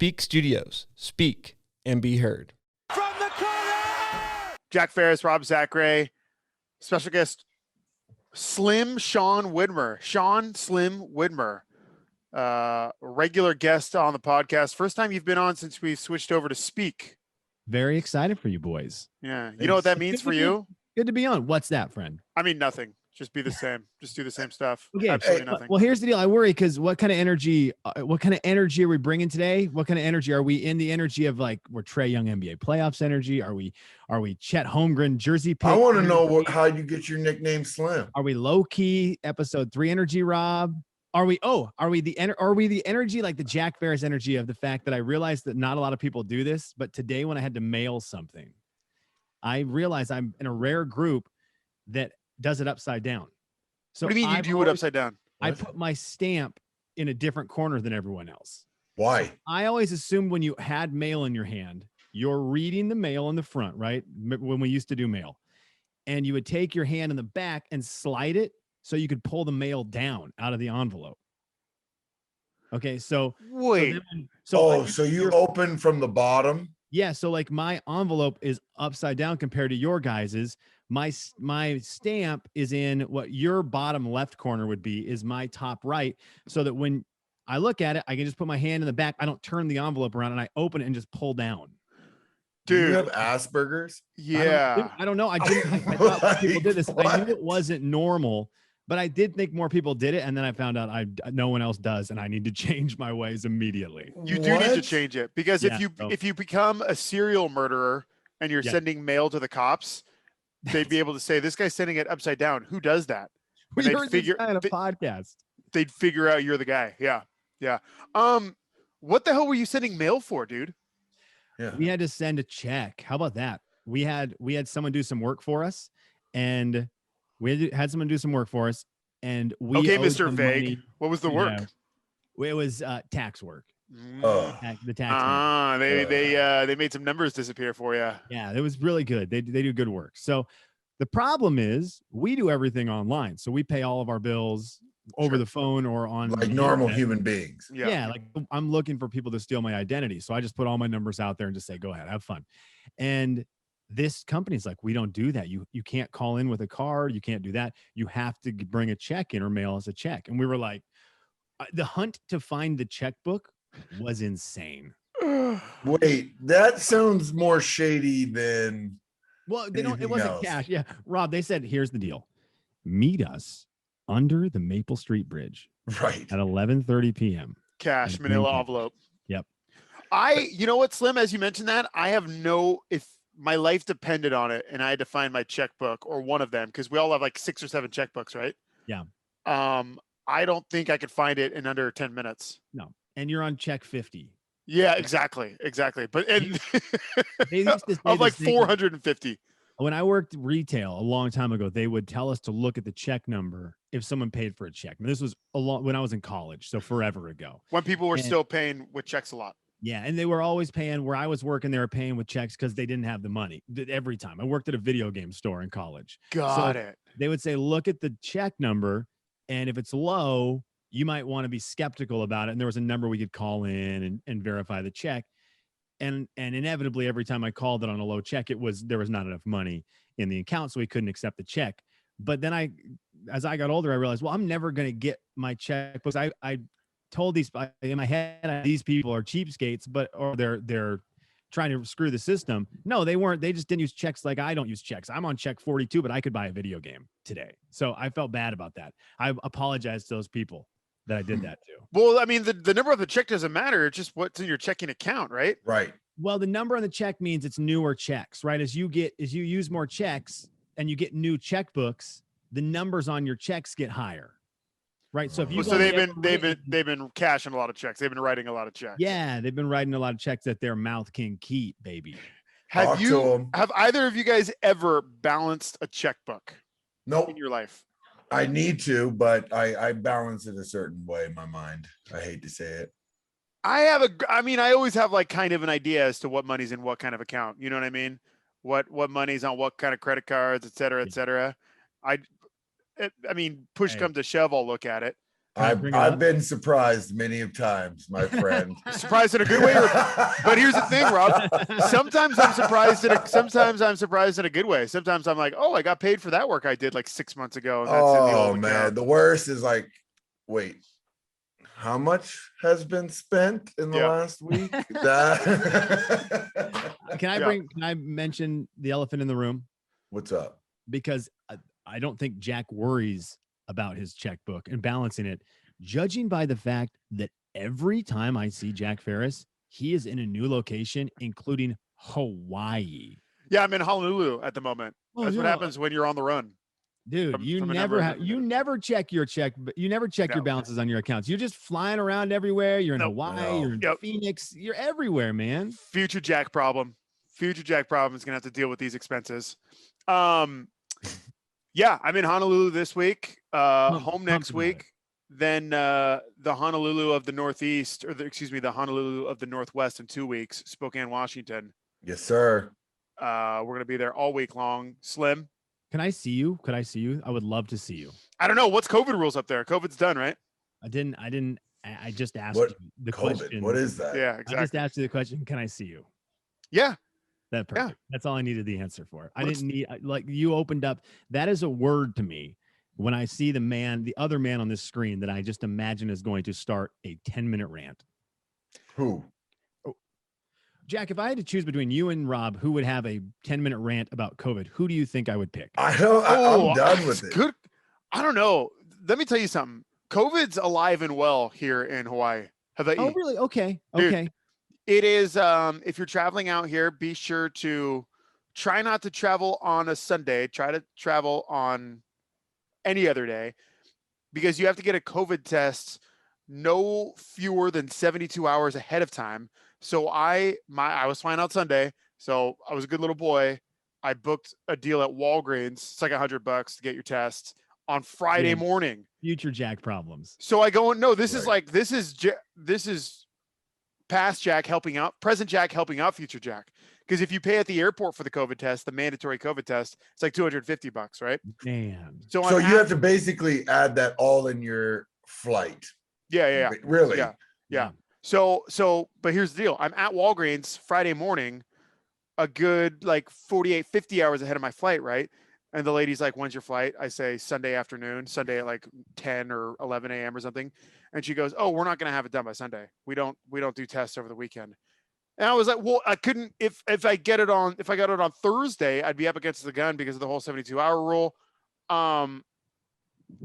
Speak Studios. Speak and be heard. From the corner! Jack Ferris, Rob Zachary, special guest Slim Sean Widmer. Sean Slim Widmer. Regular guest on the podcast. First time you've been on since we switched over to Speak. Very excited for you boys. Yeah. You know what that means for you? Good to be on. What's that, friend? I mean, nothing. Just be the same. Just do the same stuff. Okay. Absolutely nothing. Well, here's the deal. I worry because what kind of energy are we bringing today? What kind of energy are we in? The energy of like we're Trae Young NBA playoffs energy? Are we Chet Holmgren jersey pick? I want to know how you get your nickname Slim. Are we low key episode 3 energy, Rob? Are we the energy like the Jack Ferris energy of the fact that I realized that not a lot of people do this, but today when I had to mail something, I realized I'm in a rare group that does it upside down. So what do you mean you do it upside down? I put my stamp in a different corner than everyone else. Why? I always assumed when you had mail in your hand, you're reading the mail in the front, right? When we used to do mail, and you would take your hand in the back and slide it so you could pull the mail down out of the envelope. Okay, so wait. So you open from the bottom? Yeah, so like my envelope is upside down compared to your guys's. My stamp is in what your bottom left corner would be is my top right, so that when I look at it, I can just put my hand in the back. I don't turn the envelope around and I open it and just pull down. Dude, do you have Asperger's? Yeah. I don't know. I thought people did this. I knew it wasn't normal, but I did think more people did it. And then I found out no one else does. And I need to change my ways immediately. You do need to change it because if you become a serial murderer and you're sending mail to the cops, they'd be able to say, this guy's sending it upside down. Who does that? We heard this guy on a podcast. They'd figure out you're the guy. Yeah. Yeah. What the hell were you sending mail for, dude? Yeah. We had to send a check. How about that? We had someone do some work for us, and we had someone do some work for us, and we Mr. Vague. Money. What was the work? It was tax work. The tax. They made some numbers disappear for you. Yeah, it was really good. They do good work. So the problem is we do everything online. So we pay all of our bills over the phone or on like normal human beings. Yeah, like I'm looking for people to steal my identity. So I just put all my numbers out there and just say, go ahead, have fun. And this company's like, we don't do that. You can't call in with a card. You can't do that. You have to bring a check in or mail us a check. And we were like, the hunt to find the checkbook was insane. Wait, that sounds more shady than it wasn't cash. Yeah. Rob, they said, here's the deal. Meet us under the Maple Street Bridge. Right. At 11:30 p.m. Cash, manila envelope. Yep. You know what, Slim, as you mentioned that, if my life depended on it and I had to find my checkbook or one of them, because we all have like 6 or 7 checkbooks, right? Yeah. I don't think I could find it in under 10 minutes. No. And you're on check 50. Yeah, exactly. But they used to say of like 450. When I worked retail a long time ago, they would tell us to look at the check number if someone paid for a check. And this was when I was in college, so forever ago. When people were still paying with checks a lot. Yeah, and they were always paying. Where I was working, they were paying with checks because they didn't have the money. Every time. I worked at a video game store in college. Got it. They would say, look at the check number, and if it's low, you might want to be skeptical about it. And there was a number we could call in and verify the check. And inevitably, every time I called it on a low check, there was not enough money in the account, so we couldn't accept the check. But then as I got older, I realized, well, I'm never going to get my checkbooks. I told in my head, these people are cheapskates, or they're trying to screw the system. No, they weren't. They just didn't use checks like I don't use checks. I'm on check 42, but I could buy a video game today. So I felt bad about that. I apologize to those people that I did that to. Well, I mean, the number of the check doesn't matter. It's just what's in your checking account, right? Right. Well, the number on the check means it's newer checks, right? As you use more checks and you get new checkbooks, the numbers on your checks get higher. Right. So they've been cashing a lot of checks. They've been writing a lot of checks. Yeah, they've been writing a lot of checks that their mouth can keep, baby. Have either of you guys ever balanced a checkbook? Nope. In your life? I need to, but I balance it a certain way in my mind. I hate to say it. I always have like kind of an idea as to what money's in what kind of account. You know what I mean? What money's on what kind of credit cards, et cetera, et cetera. I mean, push comes to shove, I'll look at it. I've been surprised many of times, my friend. Surprised in a good way, but here's the thing, Rob. Sometimes I'm surprised in a good way. Sometimes I'm like, oh, I got paid for that work I did like 6 months ago. And that's the deal Oh with man, the worst is like, wait, how much has been spent in the last week? Can I mention the elephant in the room? What's up? Because I don't think Jack worries about his checkbook and balancing it, judging by the fact that every time I see Jack Ferris, he is in a new location, including Hawaii. Yeah, I'm in Honolulu at the moment. That's what happens when you're on the run. Dude, you never check your your balances on your accounts. You're just flying around everywhere. You're in Hawaii, you're in Phoenix, you're everywhere, man. Future Jack problem is gonna have to deal with these expenses. Yeah, I'm in Honolulu this week, home next week. Then the Honolulu of the Northeast, the Honolulu of the Northwest in 2 weeks, Spokane, Washington. Yes, sir. We're going to be there all week long. Slim. Can I see you? Could I see you? I would love to see you. I don't know. What's COVID rules up there? COVID's done, right? I just asked you the question. What is that? Yeah, exactly. I just asked you the question. Can I see you? Yeah. That's perfect. Yeah. That's all I needed the answer for. I didn't need, like, you opened up. That is a word to me when I see the other man on this screen that I just imagine is going to start a 10-minute rant. Who? Oh. Jack, if I had to choose between you and Rob, who would have a 10-minute rant about COVID? Who do you think I would pick? I'm done with it. Good. I don't know. Let me tell you something. COVID's alive and well here in Hawaii. How about you? Oh, really? Okay. Dude, okay. It is, if you're traveling out here, be sure to try not to travel on a Sunday. Try to travel on any other day because you have to get a COVID test no fewer than 72 hours ahead of time. So I was flying out Sunday. So I was a good little boy. I booked a deal at Walgreens. It's like $100 to get your test on Friday morning. Future Jack problems. So I go, no, this is past Jack helping out, present Jack helping out future Jack. Because if you pay at the airport for the COVID test, the mandatory COVID test, it's like $250, right? Man. So you have to basically add that all in your flight. Yeah. Really? Yeah. So, but here's the deal. I'm at Walgreens Friday morning, a good like 48, 50 hours ahead of my flight, right? And the lady's like, when's your flight? I say Sunday afternoon, Sunday at like 10 or 11 a.m. or something. And she goes, oh, we're not going to have it done by Sunday. We don't do tests over the weekend. And I was like, well, I couldn't, if I got it on Thursday, I'd be up against the gun because of the whole 72-hour rule. I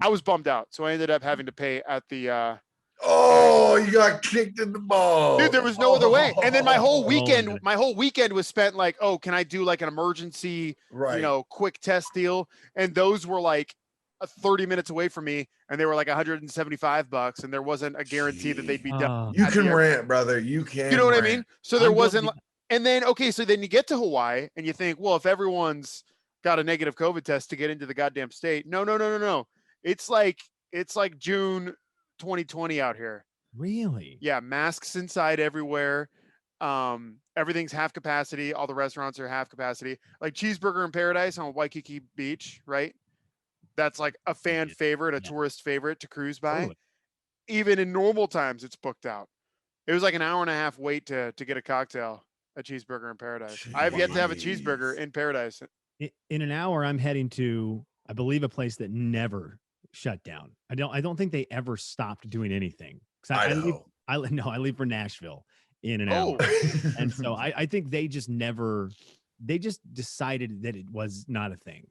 was bummed out. So I ended up having to pay at the, oh, you got kicked in the balls. Dude, there was no other way. And then my whole weekend was spent like, oh, can I do like an emergency, quick test deal? And those were like 30 minutes away from me, and they were like $175, and there wasn't a guarantee that they'd be done. You can rant, brother. You can. You know what I mean? So there wasn't. And then so then you get to Hawaii, and you think, well, if everyone's got a negative COVID test to get into the goddamn state, no. It's like June 2020 out here. Really? Yeah, masks inside everywhere. Everything's half capacity. All the restaurants are half capacity. Like Cheeseburger in Paradise on Waikiki Beach, right? That's like a fan favorite, a tourist favorite to cruise by. Totally. Even in normal times, it's booked out. It was like an hour and a half wait to get a cocktail at Cheeseburger in Paradise. Jeez. I've yet to have a cheeseburger in Paradise. In an hour, I'm heading to, I believe, a place that never shut down. I don't think they ever stopped doing anything. I leave for Nashville in an hour. And so I think they just decided that it was not a thing.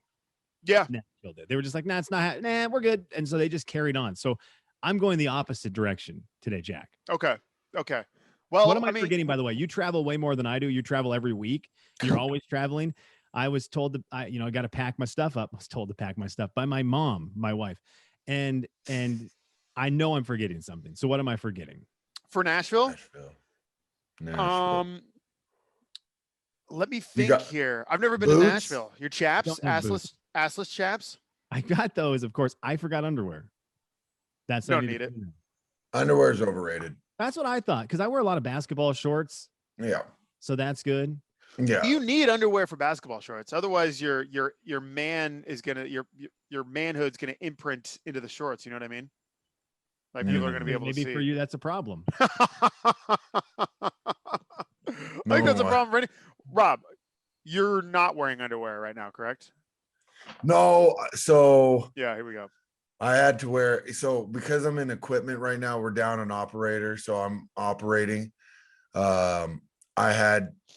Yeah. They were just like, nah, it's not, we're good. And so they just carried on. So I'm going the opposite direction today, Jack. Okay. Well, what am I forgetting, by the way? You travel way more than I do. You travel every week. You're always traveling. I was told that I got to pack my stuff up. I was told to pack my stuff by my mom, my wife. And I know I'm forgetting something. So what am I forgetting? For Nashville? Let me think here. I've never been to Nashville. Your chaps, assless chaps? I got those, of course. I forgot underwear. That's don't need it. Underwear is overrated. That's what I thought, because I wear a lot of basketball shorts. Yeah. So that's good. Yeah. You need underwear for basketball shorts. Otherwise your man is gonna your manhood's gonna imprint into the shorts. You know what I mean? Like And people are going to be able maybe to see. for you, that's a problem. I think that's a No, problem for any. Rob, you're not wearing underwear right now, correct? No, so Yeah, here we go. I had to wear, so because I'm in equipment right now, we're down an operator, so I'm operating. I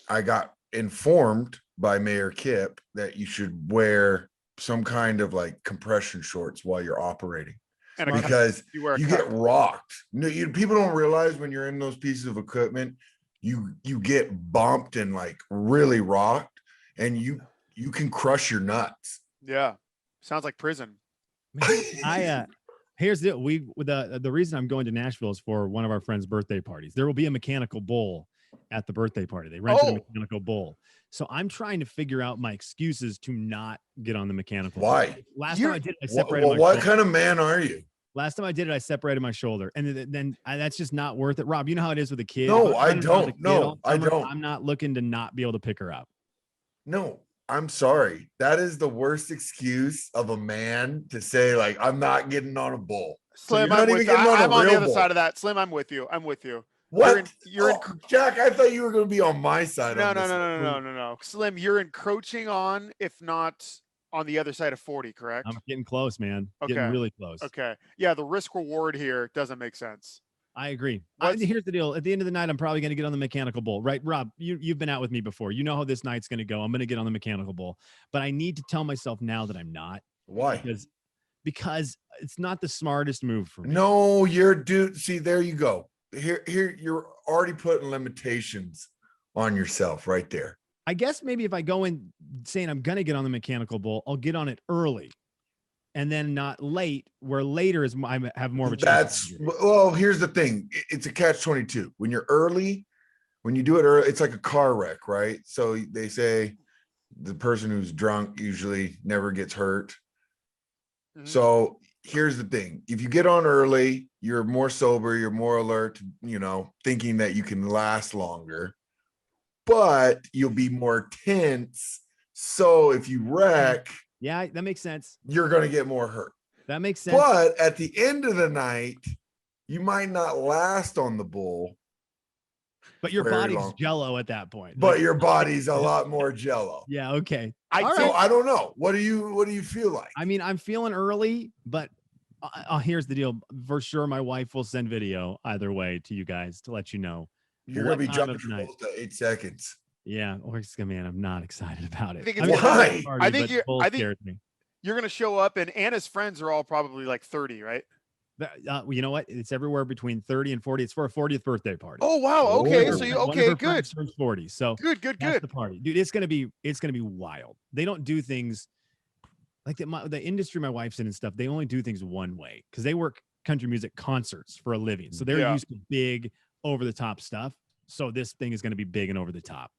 got informed by Mayor Kip that you should wear some kind of like compression shorts while you're operating And a cup. because You wear a you cup. get rocked. No, people don't realize when you're in those pieces of equipment, you get bumped and like really rocked, and you can crush your nuts. Yeah, sounds like prison. Here's the reason I'm going to Nashville is for one of our friends' birthday parties. There will be a mechanical bull at the birthday party. They rented a mechanical bull. So I'm trying to figure out my excuses to not get on the mechanical Why? bull. Last time I did it, I separated my What shoulder. kind of man are you? Last time I did it, I separated my shoulder. And then that's just not worth it. Rob, you know how it is with a kid? No, If I'm I running around with a don't. kid No, all I summer, don't. I'm not looking to not be able to pick her up. No, I'm sorry. That is the worst excuse of a man to say, like, I'm not getting on a bull. Slim, I'm with you. I'm on the other side of that. Slim, I'm with you. I'm with you. What? You're Jack, I thought you were going to be on my side. No. Slim, you're encroaching on, if not on the other side of 40, correct? I'm getting close, man. Okay. Getting really close. Okay. Yeah, the risk reward here doesn't make sense. I agree. Here's the deal. At the end of the night, I'm probably going to get on the mechanical bull, right? Rob, you've been out with me before. You know how this night's going to go. I'm going to get on the mechanical bull, but I need to tell myself now that I'm not. Why? Because it's not the smartest move for me. No, you're dude. See, there you go. Here, you're already putting limitations on yourself right there. I guess maybe if I go in saying I'm going to get on the mechanical bull, I'll get on it early and then not late, where later is I have more of a chance. Well, here's the thing. It's a catch-22. When you're early, when you do it early, it's like a car wreck, right? So they say the person who's drunk usually never gets hurt. Mm-hmm. So here's the thing. If you get on early, you're more sober, you're more alert, thinking that you can last longer, but you'll be more tense. So if you wreck, yeah, that makes sense. You're going to get more hurt. That makes sense. But at the end of the night, you might not last on the bull. But your body's jello at that point. But your body's a lot more jello. Yeah, okay. I don't know. What do you feel like? I mean, I'm feeling early, but here's the deal. For sure, my wife will send video either way to you guys to let you know. You're going to be jumping from 8 seconds. Yeah, man, I'm not excited about it. I think you're going to show up, and Anna's friends are all probably like 30, right? You know what? It's everywhere between 30 and 40. It's for a 40th birthday party. Oh wow! Okay, so good. 40. So good. The party, dude. It's gonna be wild. They don't do things like the industry my wife's in and stuff. They only do things one way because they work country music concerts for a living. So they're used to big, over the top stuff. So this thing is gonna be big and over the top.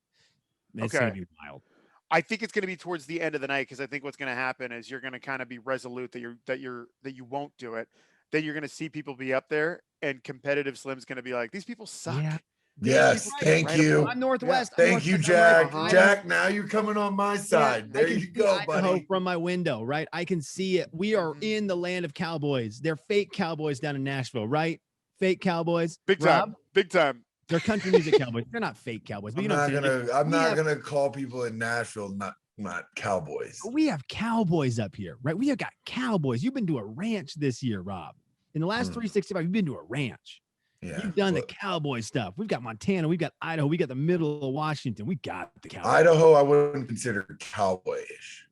It's gonna be wild. I think it's going to be towards the end of the night because I think what's going to happen is you're going to kind of be resolute that you won't do it. Then you're going to see people be up there, and competitive Slim's going to be like, these people suck. Yeah. Yes, thank you. I'm Northwest. Yeah. Thank you, Jack. Jack, now you're coming on my side. Yeah, there you go, buddy. From my window, right? I can see it. We are in the land of cowboys. They're fake cowboys down in Nashville, right? Fake cowboys. Big time. Big time. They're country music cowboys. They're not fake cowboys. But I'm not gonna call people in Nashville not cowboys. We have cowboys up here, right? We have got cowboys. You've been to a ranch this year, Rob. In the last 365, you've been to a ranch. Yeah, you've done the cowboy stuff. We've got Montana. We've got Idaho. We got the middle of Washington. We got the cowboys. Idaho, I wouldn't consider cowboyish.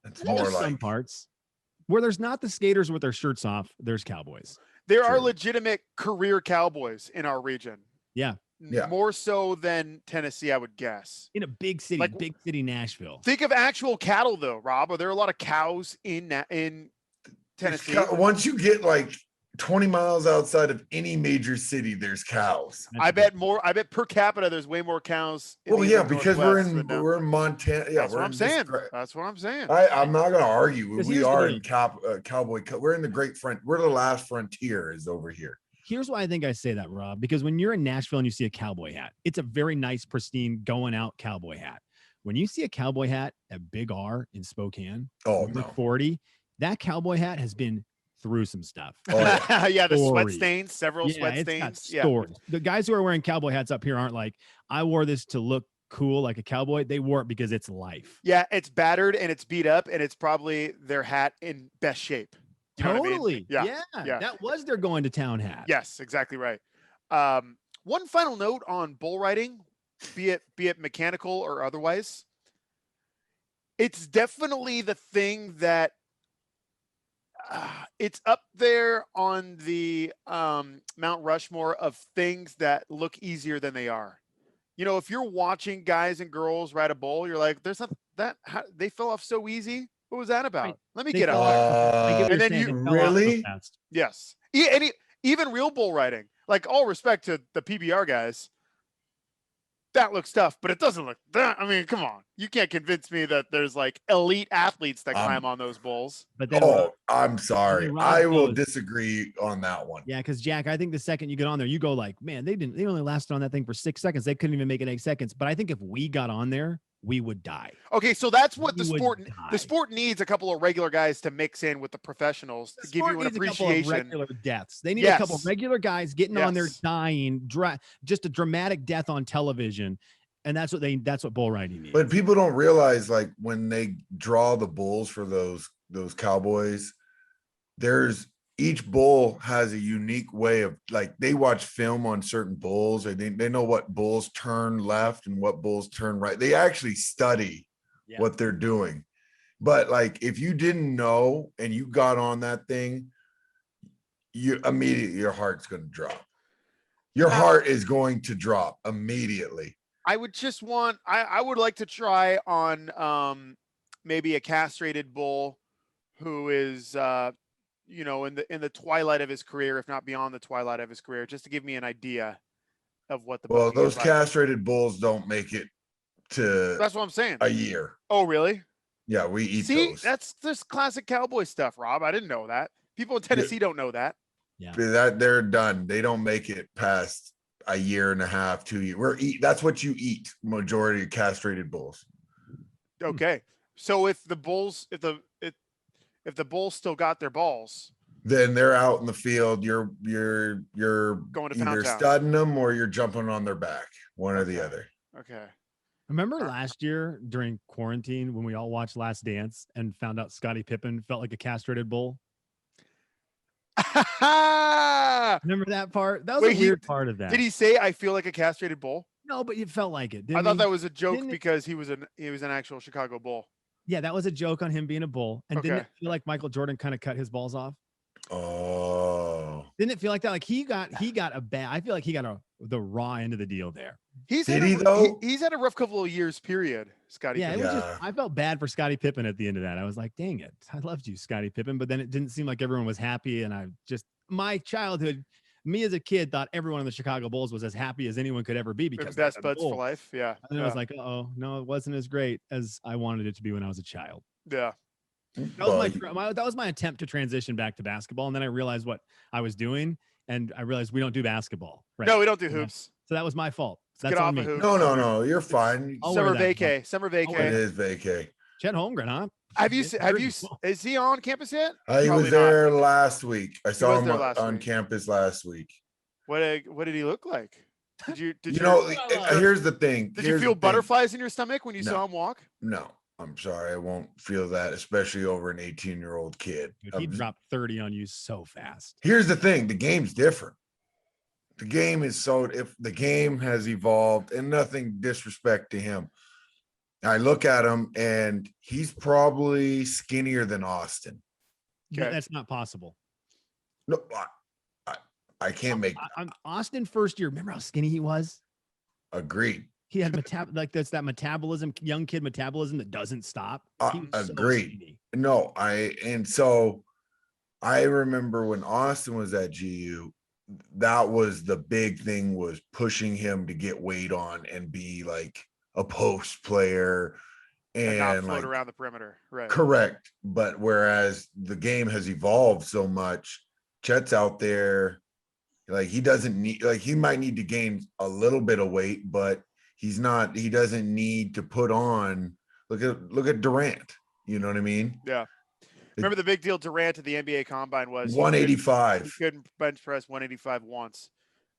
That's more like some parts where there's not the skaters with their shirts off. There's cowboys. There are legitimate career cowboys in our region. Yeah. More so than Tennessee, I would guess. In a big city, Nashville. Think of actual cattle, though, Rob. Are there a lot of cows in Tennessee? Once you get like 20 miles outside of any major city, there's cows. I bet per capita there's way more cows. Because we're in Montana. Yeah, that's what I'm saying. That's what I'm saying. I'm not going to argue. We are in cowboy. We're in the great front. We're the last frontier is over here. Here's why I think I say that, Rob, because when you're in Nashville and you see a cowboy hat, it's a very nice, pristine, going out cowboy hat. When you see a cowboy hat at Big R in Spokane, 40, that cowboy hat has been through some stuff. Oh, yeah. yeah, the sweat Stories. stains, several sweat It's got stains. Yeah. stories. The guys who are wearing cowboy hats up here aren't like, I wore this to look cool like a cowboy. They wore it because it's life. Yeah, it's battered and it's beat up, and it's probably their hat in best shape. You know what I mean? Totally. Yeah. That was their going to town hat. Yes, exactly right. One final note on bull riding, be it mechanical or otherwise. It's definitely the thing that it's up there on the Mount Rushmore of things that look easier than they are. You know, if you're watching guys and girls ride a bull, you're like, there's not that they fell off so easy. What was that about? Right. Let me They get fell up. off. I get what And you're then saying. you- They fell off so Really? fast. Yes. Even real bull riding, like all respect to the PBR guys, that looks tough, but it doesn't look that. I mean, come on. You can't convince me that there's like elite athletes that climb on those bulls. But then, Oh, I'm sorry. Rod I will goes- disagree on that one. yeah, because Jack, I think the second you get on there, you go like, man, they only lasted on that thing for 6 seconds. They couldn't even make it 8 seconds. But I think if we got on there, we would die. Okay, so that's what We would die. the sport needs a couple of regular guys to mix in with the professionals to give Sport you an needs a couple of appreciation. regular deaths. They need a couple Yes. of regular guys getting on there, Yes. dying, just a dramatic death on television. And that's what bull riding needs. But people don't realize, like, when they draw the bulls for those cowboys, each bull has a unique way of, like, they watch film on certain bulls, or they know what bulls turn left and what bulls turn right. They actually study Yeah. what they're doing. But like, if you didn't know and you got on that thing, you immediately, your heart's going to drop. Your heart is going to drop immediately. I would just want I would like to try on maybe a castrated bull who is you know, in the twilight of his career, if not beyond the twilight of his career, just to give me an idea of what the Well, bucking is those like. castrated bulls don't make it to That's what I'm saying. a year. Oh, really? Yeah, we eat See, those. that's just classic cowboy stuff, Rob. I didn't know that. People in Tennessee don't know that. That they're done. They don't make it past a year and a half, 2 years. That's what you eat. Majority of castrated bulls. Okay. So if the bulls, if the bulls still got their balls, Then they're out in the field. You're Going to pound either town. studding them or you're jumping on their back. One or the other. okay. Remember last year during quarantine when we all watched Last Dance and found out Scottie Pippen felt like a castrated bull? Remember that part? That was Wait, a weird part of that. Did he say I feel like a castrated bull? No, but it felt like it. I thought that was a joke Didn't it- because he was an actual Chicago Bull. Yeah, that was a joke on him being a bull. And didn't Okay. it feel like Michael Jordan kind of cut his balls off? Oh, Didn't it feel like that? Like he got a bad. I feel like he got the raw end of the deal there. He's Did had he, though? He's had a rough couple of years. Period. Scotty. Yeah, it Pippen. was just. I felt bad for Scottie Pippen at the end of that. I was like, dang it, I loved you, Scottie Pippen, but then it didn't seem like everyone was happy, and my childhood, me as a kid thought everyone in the Chicago Bulls was as happy as anyone could ever be because Best they're the buds for Bulls. life. Yeah. And then I was like, oh no, it wasn't as great as I wanted it to be when I was a child. yeah. That was that was my attempt to transition back to basketball, and then I realized what I was doing, and I realized we don't do basketball. Right? No, we don't do Yeah. hoops. So that was my fault. That's get on off me. of hoops. no, you're fine. I'll wear Summer that, vacay. Summer It vacay. is vacay. Chet Holmgren, huh? Have you It's have very you cool. is he on campus yet? He Probably was not. there last week. I saw was him there last on week. campus last week. What did he look like? Did you Here's the thing. did you Here's feel the thing. butterflies in your stomach when you No. saw him walk? No, I'm sorry. I won't feel that, especially over an 18-year-old kid. Dude, he dropped 30 on you so fast. Here's the thing. The game's different. The game is if the game has evolved, and nothing disrespect to him. I look at him and he's probably skinnier than Austin. Okay. That's not possible. No, I can't make Austin first year. Remember how skinny he was? agreed. He had that metabolism, young kid metabolism that doesn't stop. He was so Agreed. skinny. No, so I remember when Austin was at GU, that was the big thing, was pushing him to get weight on and be like a post player And not and float like around the perimeter. Right. correct. But whereas the game has evolved so much, Chet's out there, like he doesn't need, like he might need to gain a little bit of weight, but he doesn't need to put on, look at Durant. You know what I mean? Yeah. Remember the big deal Durant at the NBA Combine was he 185. couldn't bench press 185 once.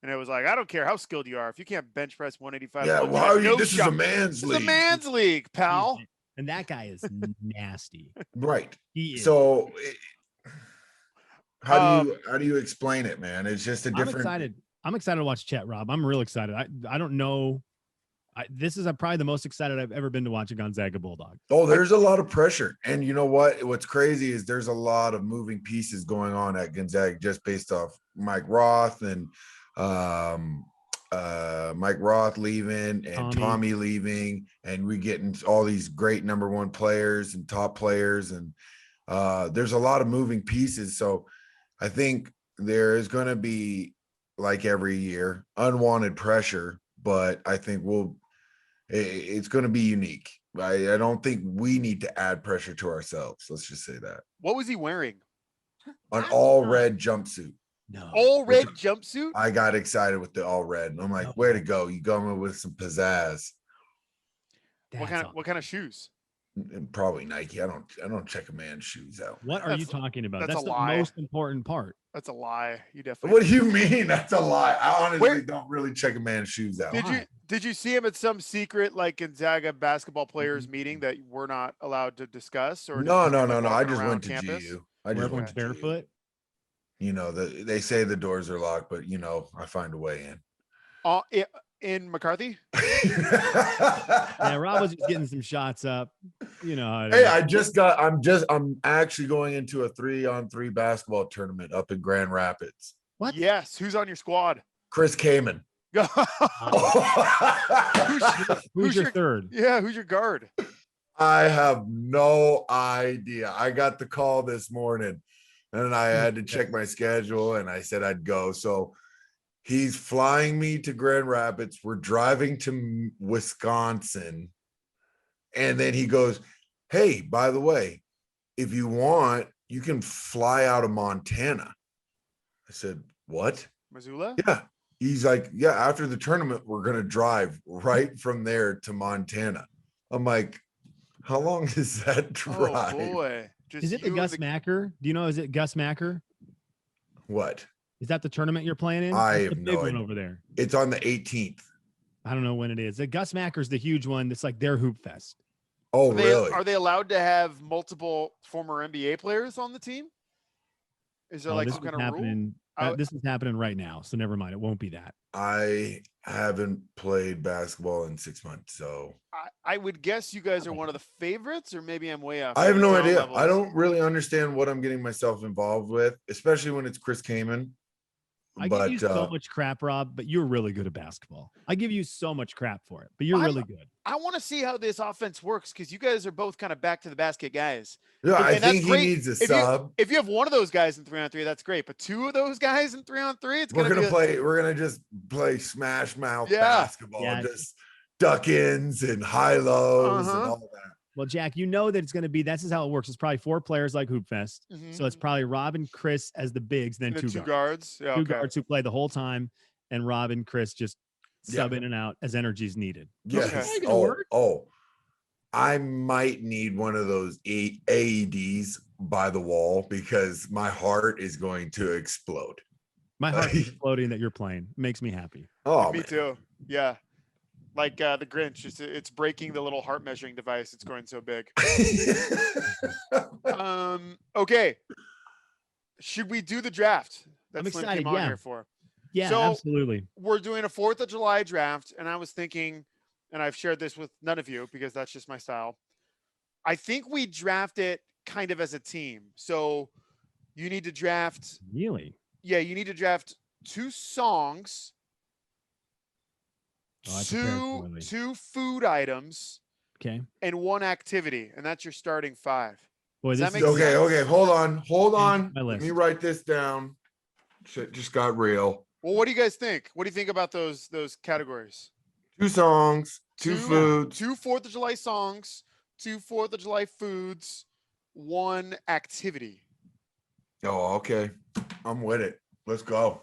And it was like, I don't care how skilled you are. If you can't bench press 185 Yeah, once, why you have are you? no This is shot. a man's This is league. a man's league, pal. And that guy is nasty. Right. He is. So how do you explain it, man? It's just a different. I'm excited to watch Chet, Rob. I'm real excited. I don't know. This is probably the most excited I've ever been to watch a Gonzaga Bulldog. Oh, there's a lot of pressure. And you know what? What's crazy is there's a lot of moving pieces going on at Gonzaga just based off Mike Roth and Mike Roth leaving and Tommy leaving, and we getting all these great number one players and top players. And there's a lot of moving pieces. So I think there is going to be, like every year, unwanted pressure, but I think it's going to be unique. I don't think we need to add pressure to ourselves. Let's just say that. What was he wearing? An all red jumpsuit. No. All red jumpsuit? I got excited with the all red. And I'm like, way to go. You going with some pizzazz. What kind of shoes? And probably Nike. I don't check a man's shoes out. What are you talking about? That's That's a the lie. most important part. That's a lie. You definitely. What do you mean? That's a lie. I honestly don't really check a man's shoes out. Did you see him at some secret like Gonzaga basketball players meeting that we're not allowed to discuss? Or No. I just went to campus? GU. Where everyone's barefoot. You know, they say the doors are locked, but you know, I find a way in. In McCarthy? Yeah, Rob was just getting some shots up. You know how it is. Hey, I'm actually going into a 3-on-3 basketball tournament up in Grand Rapids. What? Yes. Who's on your squad? Chris Kaman. Who's your third? Yeah, who's your guard? I have no idea. I got the call this morning and I had to check my schedule and I said I'd go. So he's flying me to Grand Rapids. We're driving to Wisconsin. And then he goes, hey, by the way, if you want, you can fly out of Montana. I said, what? Missoula? Yeah. He's like, yeah, after the tournament, we're going to drive right from there to Montana. I'm like, how long is that drive? Oh, boy. Is it the Gus Macker? Do you know, is it Gus Macker? What? Is that the tournament you're playing in? I That's have the big no one idea. over there. It's on the 18th. I don't know when it is. The Gus Macker's the huge one. That's like their hoop fest. Oh, really? Are they allowed to have multiple former NBA players on the team? Is there like some kind of rule? This is happening right now, so never mind. It won't be that. I haven't played basketball in 6 months, so I would guess you guys are one of the favorites, or maybe I'm way off. I have no idea. Levels. I don't really understand what I'm getting myself involved with, especially when it's Chris Kaman. I give you so much crap, Rob, but you're really good at basketball. I give you so much crap for it, but you're really good. I want to see how this offense works because you guys are both kind of back to the basket guys. Yeah, And I that's think he great. needs a sub. If you have one of those guys in 3-on-3, that's great. But two of those guys in 3-on-3, it's We're gonna gonna we're gonna just play smash mouth Yeah. basketball, just duck ins and high lows and all that. Well, Jack, you know that it's going to be, that's just how it works. It's probably 4 players like Hoop Fest. So it's probably Rob and Chris as the bigs, then and two guards. Yeah, two guards who play the whole time, and Rob and Chris just sub Yeah. in and out as energy is needed. Yes. I might need one of those AEDs by the wall because my heart is going to explode. My heart is exploding that you're playing. It makes me happy. Oh, Me man. too. Yeah. Like the Grinch, it's breaking the little heart measuring device. It's growing so big. Okay. Should we do the draft? I'm That's Slim excited, came on yeah. here for. Yeah, So- absolutely. We're doing a 4th of July draft, and I was thinking, and I've shared this with none of you because that's just my style. I think we draft it kind of as a team. So you need to draft. Really? Yeah, you need to draft 2 songs, Oh, I prepared poorly. two food items, Okay. and 1 activity, and that's your starting 5. Boy, Does this that is make Okay, sense? okay, hold on. My Let me list. write this down. Shit just got real. Well, what do you guys think? What do you think about those categories? 2 songs, 2 foods. 2 4th of July songs, 2 4th of July foods, 1 activity. Oh, okay. I'm with it. Let's go.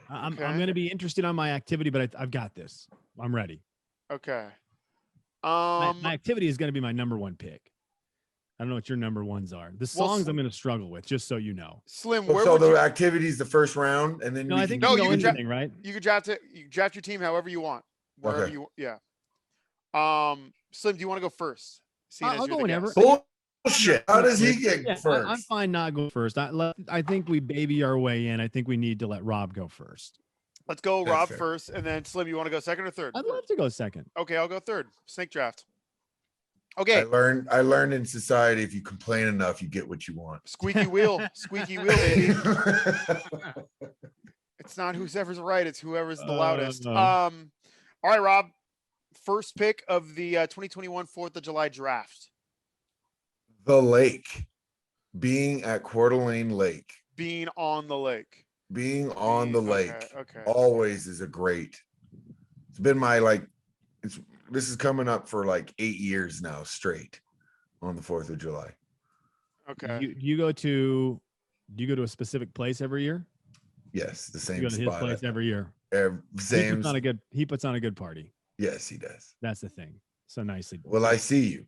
I'm Okay. going to be interested on my activity, but I've got this. I'm ready. Okay. My activity is going to be my number 1 pick. I don't know what your number ones are. The Well, songs I'm going to struggle with, just so you know. Slim, where So would the you? activities the first round, and then No, we I think No, you can you go can anything, right? You can draft it. You draft your team however you want, wherever Okay. you. Yeah. Slim, do you want to go first? Seeing as I'll you're go the whenever. guest. Bullshit. How does he get Yeah, first? I'm fine not going first. I think we baby our way in. I think we need to let Rob go first. Let's go, That's Rob fair. first, and then Slim. You want to go second or third? I'd love to go second. Okay, I'll go third. Snake draft. I Okay, learned in society, if you complain enough, you get what you want. squeaky wheel, baby. It's not whoever's right; it's whoever's the loudest. All right, Rob. First pick of the 2021 4th of July draft. The lake. Being at Coeur d'Alene Lake. Being on the lake. Being on the lake Okay. always is a great. It's been my this is coming up for like 8 years now straight on the 4th of July. Okay. Do you go to a specific place every year? Yes, the You same go to his spot. place every year. Same. He puts on a good party. Yes, he does. That's the thing. So nicely done. Will I see you?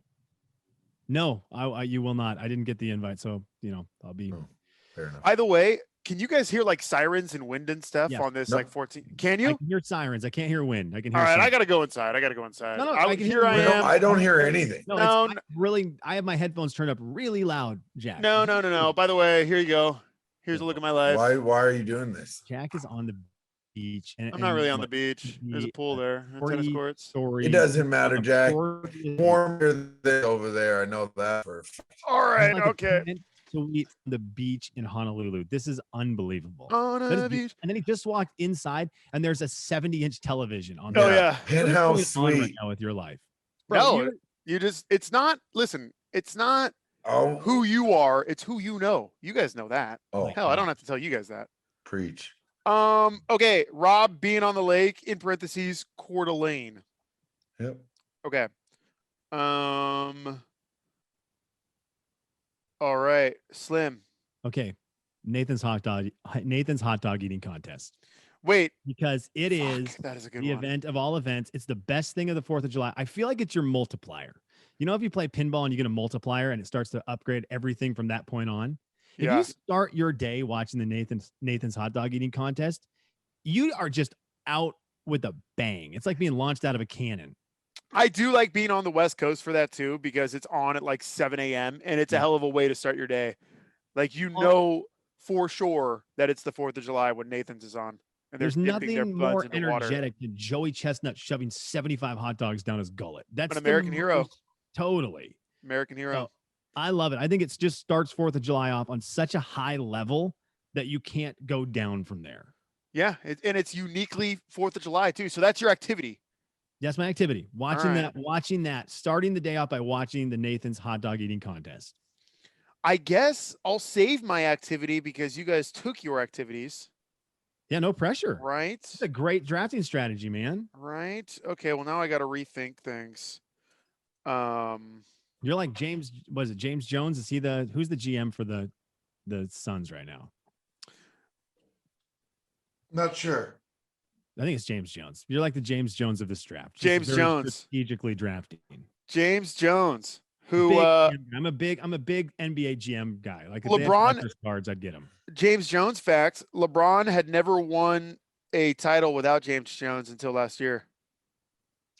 No, you will not. I didn't get the invite, so I'll be. Oh, fair enough. By the way, can you guys hear like sirens and wind and stuff Yeah. on this No. like 14? Can I you? can hear sirens. I can't hear wind. I can hear. All right, I sirens. gotta go inside. No, I can here hear I wind. No, am. I don't hear anything. No, No, I have my headphones turned up really loud, Jack. No. By the way, here you go. Here's a look at my life. Why are you doing this? Jack is on the beach. I'm not really on the beach. There's a pool there, and tennis courts. Story. It doesn't matter, Jack. Warm. Warmer than over there. I know that for a fact. All right, okay. To meet on the beach in Honolulu. This is unbelievable. On That is a be- beach. And then he just walked inside, and there's a 70-inch television on. Oh there. yeah. Penthouse What is going on right suite. now with your life? No, you- you just. It's not. Listen, it's not Oh, who you are. It's who you know. You guys know that. oh, Hell, I don't have to tell you guys that. preach. Okay. Rob being on the lake in parentheses Coeur d'Alene. Yep. Okay. All right, Slim. Okay, Nathan's hot dog eating contest, Wait, because it is that is a good the one. event of all events. It's the best thing of the 4th of July. I feel like it's your multiplier. If you play pinball and you get a multiplier and it starts to upgrade everything from that point on. If Yeah. you start your day watching the Nathan's hot dog eating contest, you are just out with a bang. It's like being launched out of a cannon. I do like being on the West Coast for that too, because it's on at like 7 a.m. and it's a hell of a way to start your day. Like for sure that it's the 4th of July when Nathan's is on. And There's they're dipping their nothing buds more into water. energetic than Joey Chestnut shoving 75 hot dogs down his gullet. That's An American hero. most- Totally. American hero. So, I love it. I think it just starts 4th of July off on such a high level that you can't go down from there. Yeah, and it's uniquely 4th of July too. So that's your activity. That's my activity. Watching right. that, starting the day off by watching the Nathan's hot dog eating contest. I guess I'll save my activity because you guys took your activities. Yeah, no pressure. Right. It's a great drafting strategy, man. Right. Okay. Well, now I got to rethink things. You're like James. Was it James Jones? Is he who's the GM for the Suns right now? Not sure. I think it's James Jones. You're like the James Jones of this draft. Just James very Jones. strategically drafting. James Jones, who I'm a big NBA GM guy. Like if they had LeBron collector's cards, I'd get him. James Jones fact, LeBron had never won a title without James Jones until last year.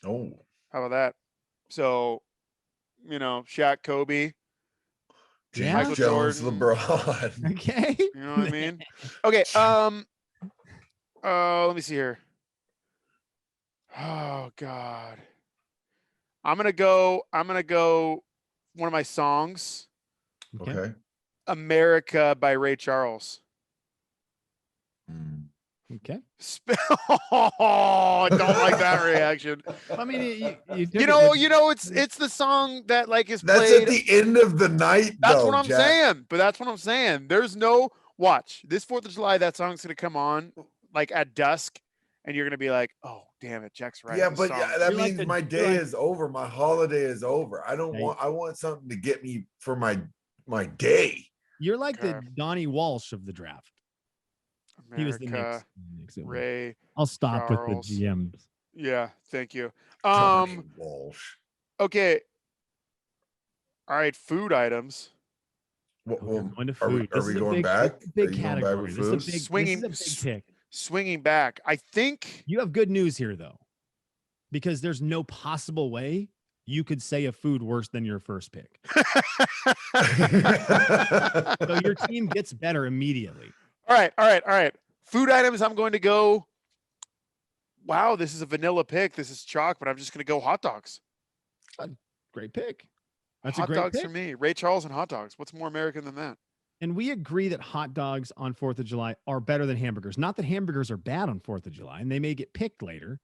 Oh, How about that? So, Shaq, Kobe, James Michael Jones, Jordan. LeBron. Okay. you know what I mean? Okay. Let me see here. Oh God. I'm gonna go one of my songs, Okay. America by Ray Charles. Mm. Okay. Oh, I don't like that reaction. I mean, It's the song that like is That's played. at the end of the night. That's though, what I'm Jack. saying. But that's what I'm saying. There's no watch. This 4th of July, that song's gonna come on like at dusk, and you're gonna be like, oh damn it, Jack's right. Yeah, this but song- that You're like means my day is over. My holiday is over. I don't Yeah, want. I want something to get me for my day. You're like the Okay. Donnie Walsh of the draft. He was the America, next. Ray. I'll stop Charles. with the GMs. Yeah, thank you. Johnny Walsh. Okay. All right, food items. Well, Oh, we're going to are we, food. are This we is a going big, back? this is a big Are you going back category. with This is a food? big, Swinging, this is a big pick. swinging back. I think. You have good news here, though, because there's no possible way you could say a food worse than your first pick. So your team gets better immediately. All right. Food items. I'm going to go. Wow, this is a vanilla pick. This is chalk, but I'm just going to go hot dogs. Great pick. That's hot a great dogs pick. for me. Ray Charles and hot dogs. What's more American than that? And we agree that hot dogs on 4th of July are better than hamburgers. Not that hamburgers are bad on 4th of July, and they may get picked later,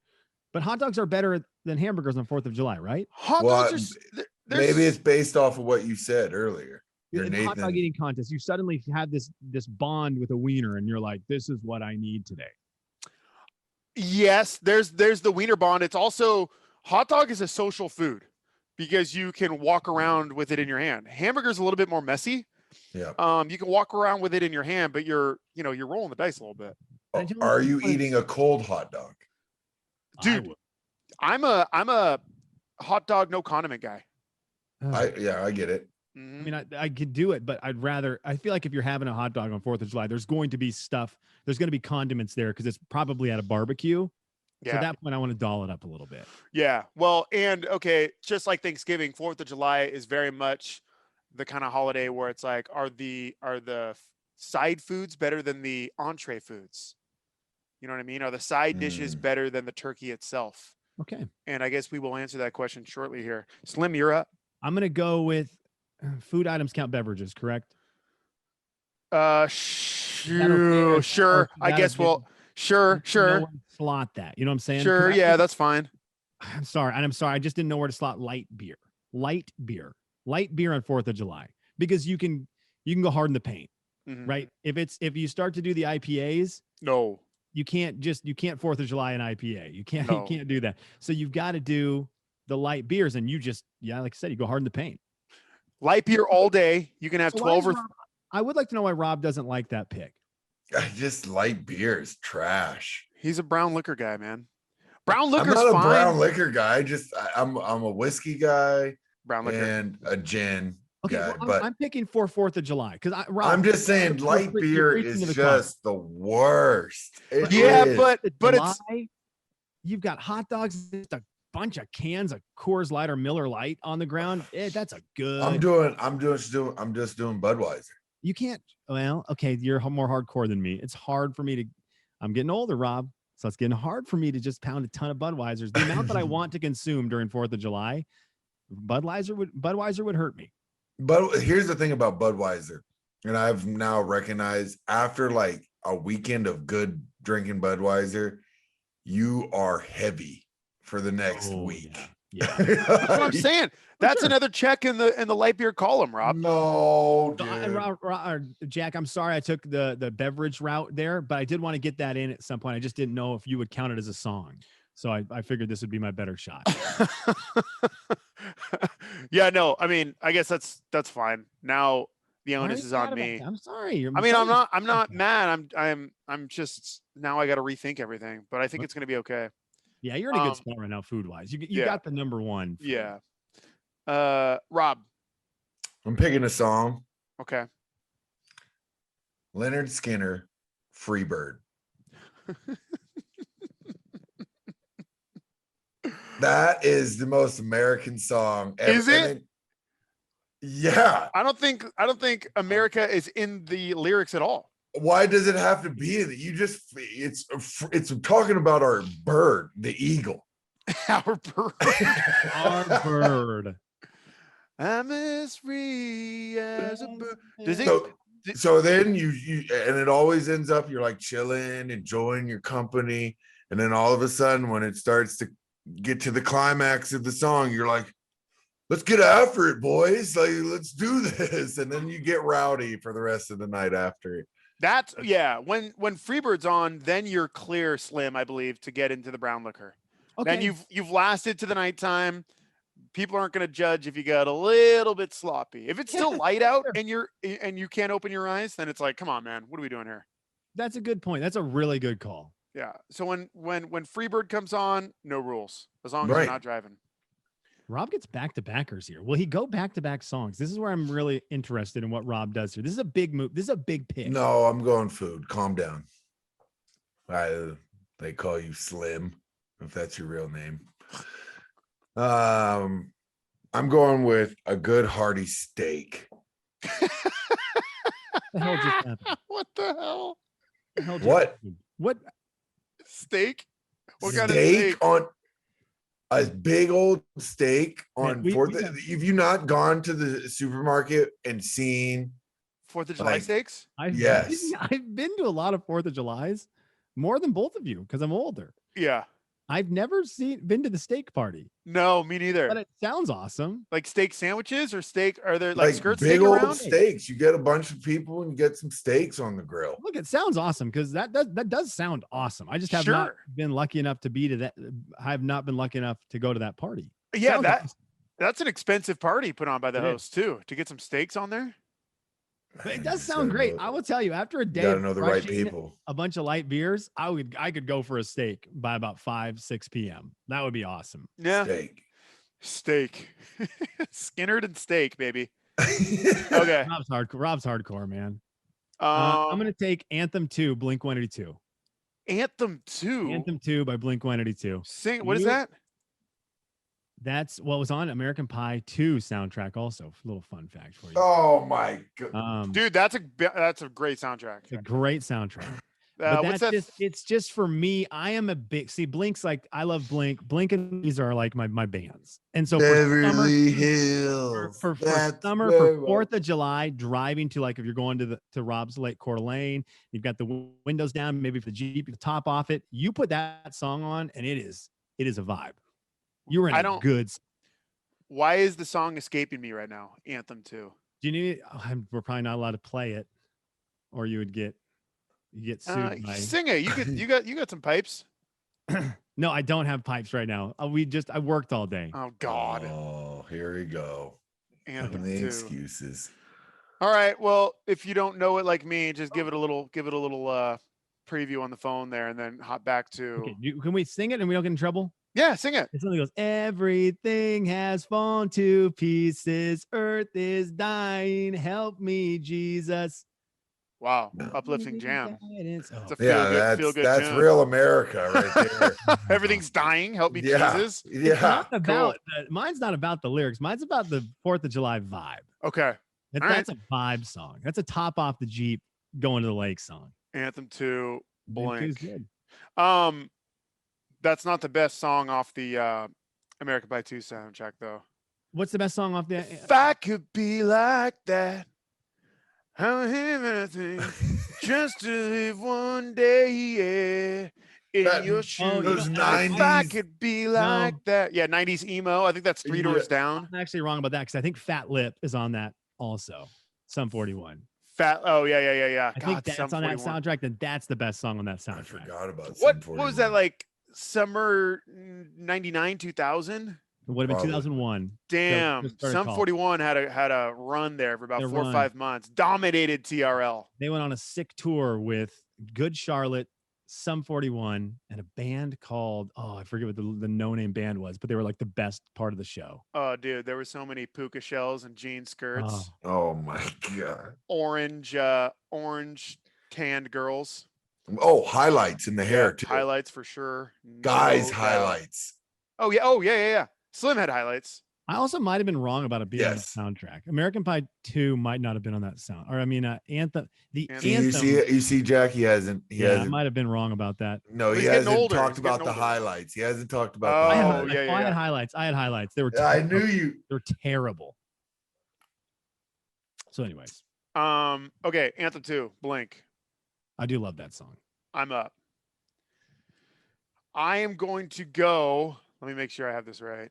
but hot dogs are better than hamburgers on 4th of July, right? Hot Well, dogs are. maybe it's based off of what you said earlier. You're In the hot dog Nathan. eating contest, you suddenly have this bond with a wiener, and you're like, this is what I need today. Yes, there's the wiener bond. It's also hot dog is a social food because you can walk around with it in your hand. Hamburger's a little bit more messy. Yeah. You can walk around with it in your hand, but you're rolling the dice a little bit. Are you eating a cold hot dog? Dude, I'm a hot dog no condiment guy. I get it. I mean, I could do it, but I feel like if you're having a hot dog on 4th of July, there's going to be condiments there because it's probably at a barbecue. Yeah. So at that point, I want to doll it up a little bit. Yeah. Well, and okay, just like Thanksgiving, 4th of July is very much the kind of holiday where it's like, are the side foods better than the entree foods? You know what I mean? Are the side dishes better than the turkey itself? Okay. And I guess we will answer that question shortly here. Slim, you're up. I'm going to go with food items count beverages, correct? Sure. I guess sure. Slot that. You know what I'm saying? Sure. Yeah, that's fine. I'm sorry. I just didn't know where to slot light beer on 4th of July, because you can go hard in the paint, right? If you start to do the IPAs, no, you can't 4th of July an IPA. You can't do that. So you've got to do the light beers, and like I said, you go hard in the paint. Light beer all day. You can have 12 or. I would like to know why Rob doesn't like that pick. I just light beer is trash. He's a brown liquor guy, man. Brown liquor's I'm not fine. a brown liquor guy. I'm a whiskey guy. Brown liquor and a gin. Okay, guy, well, but I'm picking for 4th of July because I'm just saying light beer is just the worst. But July, you've got hot dogs, just a bunch of cans of Coors Light or Miller Light on the ground. That's a good. I'm just doing Budweiser. You can't. Well, okay, you're more hardcore than me. It's hard for me to. I'm getting older, Rob, so it's getting hard for me to just pound a ton of Budweisers. The amount that I want to consume during 4th of July, Budweiser would hurt me. But here's the thing about Budweiser, and I've now recognized after like a weekend of good drinking Budweiser, you are heavy for the next week. Yeah. That's what I'm saying. That's another check in the light beer column, Rob. No, Jack, I'm sorry I took the beverage route there, but I did want to get that in at some point. I just didn't know if you would count it as a song. So I figured this would be my better shot. Yeah, no, I mean, I guess that's fine. Now the onus is on me. I'm sorry. I'm not mad. I'm just now I got to rethink everything, but I think it's going to be okay. Yeah, you're in a good spot right now, food wise. You got the number one. Yeah. Rob. I'm picking a song. Okay. Leonard Skinner, Freebird. That is the most American song ever. Is it? Yeah. I don't think America is in the lyrics at all. Why does it have to be that it's talking about our bird, the eagle. Our bird. Our bird. I'm as free as a bird. So then you and it always ends up you're like chilling, enjoying your company, and then all of a sudden when it starts to get to the climax of the song, you're like, let's get after it, boys. Like, let's do this. And then you get rowdy for the rest of the night after. That's when Freebird's on, then you're clear, Slim, I believe, to get into the brown liquor. Okay. Then you've lasted to the nighttime. People aren't going to judge if you got a little bit sloppy. If it's still light out and you can't open your eyes, then it's like, come on, man, what are we doing here? That's a good point. That's a really good call. Yeah. So when Freebird comes on, no rules as long as you're not driving. Rob gets back-to-backers here. Will he go back-to-back songs? This is where I'm really interested in what Rob does here. This is a big move. This is a big pick. No, I'm going food. Calm down. They call you Slim, if that's your real name. I'm going with a good hearty steak. What the hell just happened? What the hell? The hell just What? happened? What? Steak? What kind of Steak steak? on a big old steak on Man, we 4th. have- Have you not gone to the supermarket and seen? 4th of July Like, steaks? Yes. I've been to a lot of 4th of July's, more than both of you because I'm older. Yeah. I've never been to the steak party, No, me neither. but it sounds awesome. Like steak sandwiches or steak? Are there like skirt big steak old around? steaks. You get a bunch of people and you get some steaks on the grill. Look, it sounds awesome because that does sound awesome. I just have not Sure. been lucky enough to be to that. I have not been lucky enough to go to that party. Yeah, Sounds awesome. that's an expensive party put on by the It is. host too, to get some steaks on there. But it You does just sound gotta great. know- I will tell you, after a You day gotta of know the right crushing people. a bunch of light beers, I could go for a steak by about 5-6 p.m. That would be awesome. Yeah. Steak. Steak. Skinnered and steak, baby. Okay. Rob's hardcore, man. I'm Um, gonna take Anthem 2, Blink 182. Anthem 2. Anthem 2 by Blink 182. Sing. What is You- that? That's what was on American Pie 2 soundtrack. Also, a little fun fact for you. Oh my god. Dude, that's a great soundtrack. It's a great soundtrack. But What's that's that? it's just for me. I am a big Blink's like I love Blink. Blink and these are like my bands. And so for summer, Beverly Hills. for That's summer, where for 4th of July, driving to like if you're going to Rob's Lake Coeur d'Alene, you've got the windows down, maybe for the Jeep, the top off it. You put that song on, and it is a vibe. You're in I a don't- good. Why is the song escaping me right now? Anthem 2. Do you need? We're probably not allowed to play it, or you get sued. By, Sing it. You got some pipes. no, I don't have pipes right now. I worked all day. Oh God. Oh, here we go. Anthem The 2. excuses. All right. Well, if you don't know it like me, just give it a little preview on the phone there, and then hop back to. Okay, can we sing it and we don't get in trouble? Yeah, sing it. It something goes, everything has fallen to pieces. Earth is dying. Help me, Jesus. Wow, No. uplifting jam. Guidance. Oh, It's a Yeah, feel good that's tune. real America right there. Everything's dying. Help me, Yeah. Jesus. it's Yeah. not about mine's not about the lyrics. Mine's about the 4th of July vibe. Okay. All right. That's a vibe song. That's a top off the Jeep going to the lake song. Anthem 2. Blink is Blank. good. That's not the best song off the American Pie 2 soundtrack, though. What's the best song off the? If I could be like that, I would have anything just to live one day, yeah, in That- your shoes. those If I 90s could be like that, yeah, 90s emo. I think that's Three Doors Down. I'm actually wrong about that because I think Fat Lip is on that also. Sum 41. Fat. Oh yeah. I think that's Sum on that 41. soundtrack. Then that's the best song on that I soundtrack. forgot about What Sum was that 41. like? Summer 99, 2000. It would have been Probably. 2001. Damn, just started Sum college. 41 had a run there for about Their 4 or run. 5 months. Dominated TRL. They went on a sick tour with Good Charlotte, Sum 41, and a band called I forget what the no-name band was, but they were like the best part of the show. Oh, dude, there were so many puka shells and jean skirts. Oh, Oh my god. Orange tanned girls. Oh, highlights in the hair too. Highlights for sure. Guys, No doubt. highlights. Oh yeah. Slim had highlights. I also might have been wrong about it being Yes. on the soundtrack. American Pie 2 might not have been on that sound. Or I mean, Anthem. The Anthem. See, Anthem. you see, Jack. He hasn't. He Yeah, I hasn't. might have been wrong about that. No, But he he's getting hasn't older. talked He's about getting the older. highlights. He hasn't talked about. Oh, the I highlights. yeah, had highlights. I had highlights. They were I terrible. knew you. They're terrible. So, anyways, Okay, Anthem 2, Blink. I do love that song. I'm up. I am going to go. Let me make sure I have this right.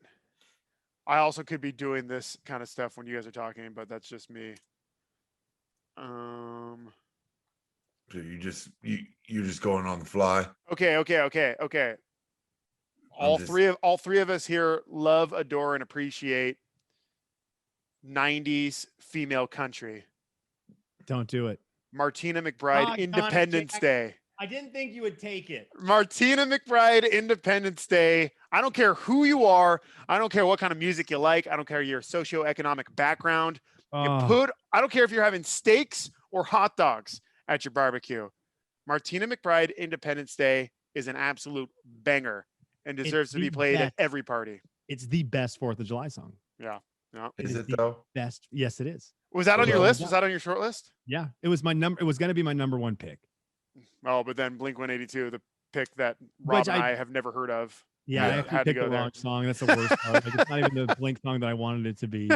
I also could be doing this kind of stuff when you guys are talking, but that's just me. So you're just going on the fly. Okay. All just- three of us here love, adore, and appreciate 90s female country. Don't do it. Martina McBride, Oh, Independence Jack. Day. I didn't think you would take it. Martina McBride, Independence Day. I don't care who you are. I don't care what kind of music you like. I don't care your socioeconomic background. I don't care if you're having steaks or hot dogs at your barbecue. Martina McBride, Independence Day is an absolute banger and deserves to be played at every party. It's the best 4th of July song. Yeah. No. Is it though? Best. Yes, it is. Was that on your list? Was that on your short list? Yeah, it was my number. It was going to be my number 1 pick. Oh, but then Blink-182, the pick that Rob and I have never heard of. Yeah, I actually picked the wrong song. That's the worst part. Like, it's not even the Blink song that I wanted it to be.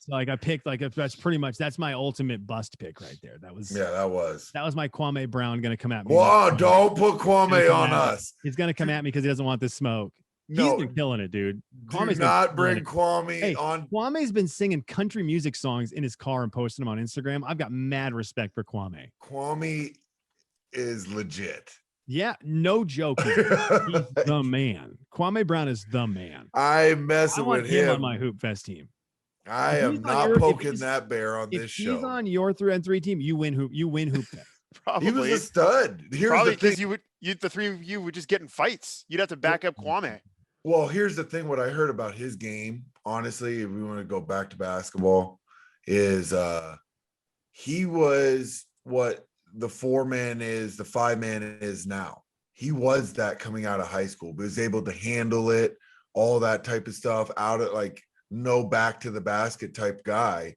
So I picked that's my ultimate bust pick right there. That was my Kwame Brown going to come at me. Whoa, don't put Kwame on us. He's going to come at me because he doesn't want this smoke. No, he's been killing it, dude. Kwame's not bring Kwame on. Kwame's been singing country music songs in his car and posting them on Instagram. I've got mad respect for Kwame. Kwame is legit. Yeah, no joke. He's the man. Kwame Brown is the man. I want him on my Hoop Fest team. I am not poking that bear on this show. If he's on your 3-on-3 team, you win Hoop Fest. Probably. He was a stud. Probably because the three of you would just get in fights. You'd have to back up Kwame. Well, here's the thing. What I heard about his game, honestly, if we want to go back to basketball, is he was what the 4-man is, the 5-man is now. He was that coming out of high school, but was able to handle it, all that type of stuff, out at like no back to the basket type guy.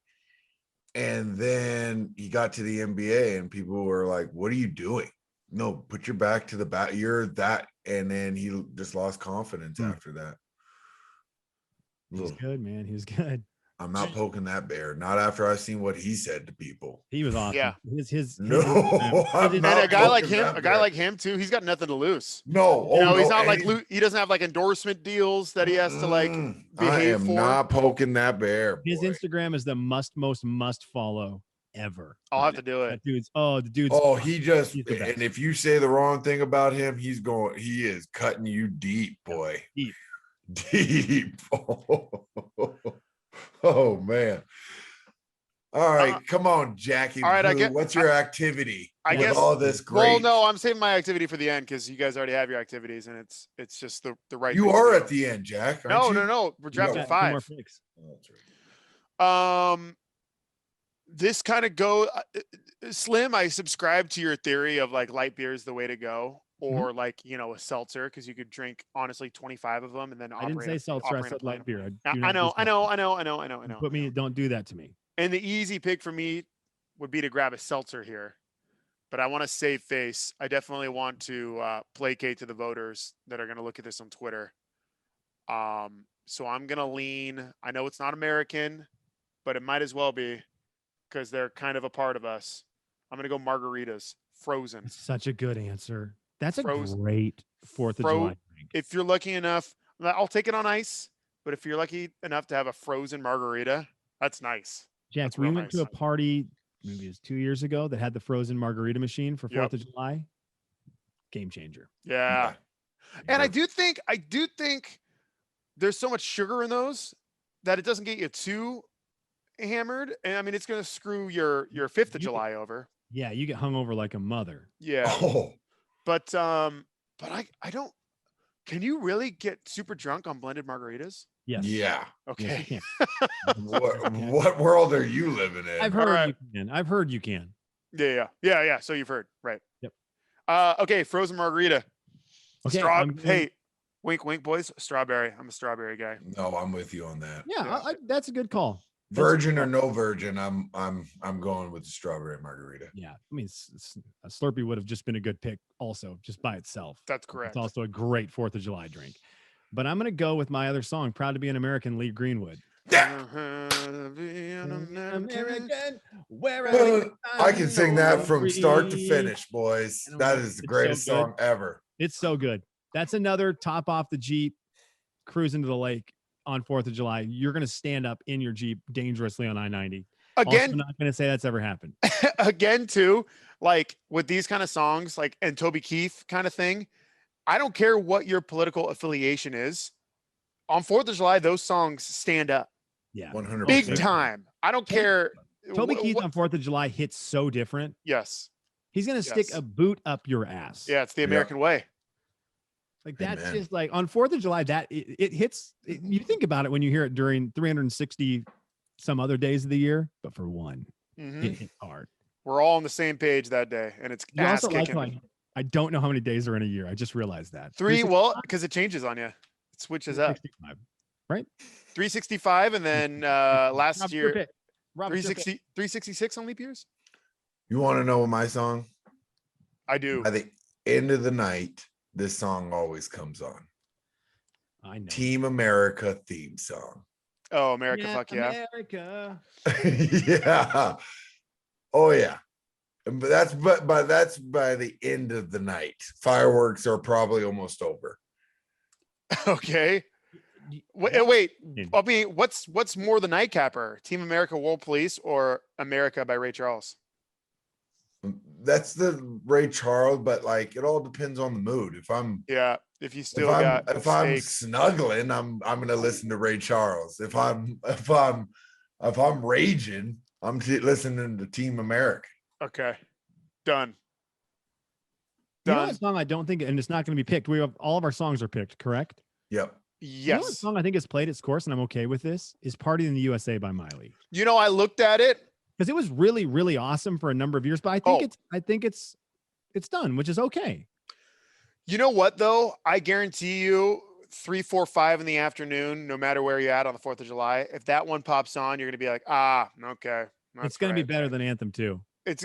And then he got to the NBA and people were like, what are you doing? No, put your back to the back. You're that. And then he just lost confidence after that. He was good, man. He was good. I'm not poking that bear. Not after I've seen what he said to people. He was awesome. Yeah. And a guy like him too. He's got nothing to lose. No, he's not like he doesn't have like endorsement deals that he has to like behave for. Not poking that bear. His Instagram is the most must follow ever. I'll have to do it. And if you say the wrong thing about him, he is cutting you deep, boy. Deep. Oh man. All right, come on, Jackie. All right, what's your activity? I guess all this great. Well, no, I'm saving my activity for the end because you guys already have your activities, and it's just the right. You are at the end, Jack. No. We're drafting 5. Oh, that's right. This kind of Slim. I subscribe to your theory of like light beer is the way to go, or like a seltzer because you could drink honestly 25 of them and then. I didn't say seltzer. I said light beer. I know. Don't do that to me. And the easy pick for me would be to grab a seltzer here, but I want to save face. I definitely want to placate to the voters that are going to look at this on Twitter. So I'm going to lean. I know it's not American, but it might as well be because they're kind of a part of us. I'm going to go margaritas, frozen. It's such a good answer. That's frozen. A great 4th of July drink. If you're lucky enough, I'll take it on ice. But if you're lucky enough to have a frozen margarita, that's nice. Jack, we went to a party, maybe it was 2 years ago, that had the frozen margarita machine for 4th of July. Game changer. Yeah. And I do think there's so much sugar in those that it doesn't get you too hammered. And I mean, it's going to screw your 5th of July over. Yeah, you get hung over like a mother. Yeah. Oh. But I don't. Can you really get super drunk on blended margaritas? Yes. Yeah. Okay. Yes, what world are you living in? I've heard you can. Yeah. So you've heard, right? Yep. Okay. Frozen margarita. Okay. Hey, wink, wink, boys. Strawberry. I'm a strawberry guy. No, I'm with you on that. Yeah, that's a good call. Virgin or no virgin, I'm going with the strawberry margarita. Yeah, I mean, a Slurpee would have just been a good pick, also just by itself. That's correct. It's also a great 4th of July drink. But I'm gonna go with my other song, "Proud to Be an American," Lee Greenwood. Yeah. I can sing that from start to finish, boys. That is the greatest song ever. It's so good. That's another top off the Jeep, cruising to the lake on 4th of July. You're going to stand up in your Jeep dangerously on I-90. Again, I'm not going to say that's ever happened. Again, too, like with these kind of songs, like and Toby Keith kind of thing, I don't care what your political affiliation is. On 4th of July, those songs stand up. Yeah. 100%. Big time. I don't care. Toby Keith on 4th of July hits so different. Yes. He's gonna stick Yes. a boot up your ass. Yeah, it's the American way. Like that's Amen. just like on 4th of July, that it hits. You think about it when you hear it during 360 some other days of the year, but for one, Mhm. it hits hard. We're all on the same page that day, and it's You ass also like kicking. how I don't know how many days are in a year. I just realized that. 3, well, because it changes on you. It switches up. 365. Right? 365, and then last Rob's your year pick. Rob's your pick. 366 on leap years. You want to know my song? I do. By the end of the night, this song always comes on. I know. Team America theme song. Oh, America, fuck yeah. America. Yeah. Oh yeah. But that's by the end of the night. Fireworks are probably almost over. Okay. Wait, I mean, what's more the nightcapper? Team America, World Police, or America by Ray Charles? That's the Ray Charles, but like it all depends on the mood. If I'm Yeah, if you still got if I'm steak. snuggling, I'm gonna listen to Ray Charles. If I'm raging, I'm listening to Team America. Okay, done. You know Done. what song I don't think, and it's not going to be picked. We have all of our songs are picked, correct? Yep. You know what Yes. song I think has played its course, and I'm okay with this, is "Party in the USA" by Miley. You know, I looked at it. Because it was really, really awesome for a number of years, but I think it's done, which is okay. You know what though? I guarantee you 3, 4, 5 in the afternoon, no matter where you're at on the 4th of July, if that one pops on, you're gonna be like, okay. It's going to be right. better than Anthem too. It's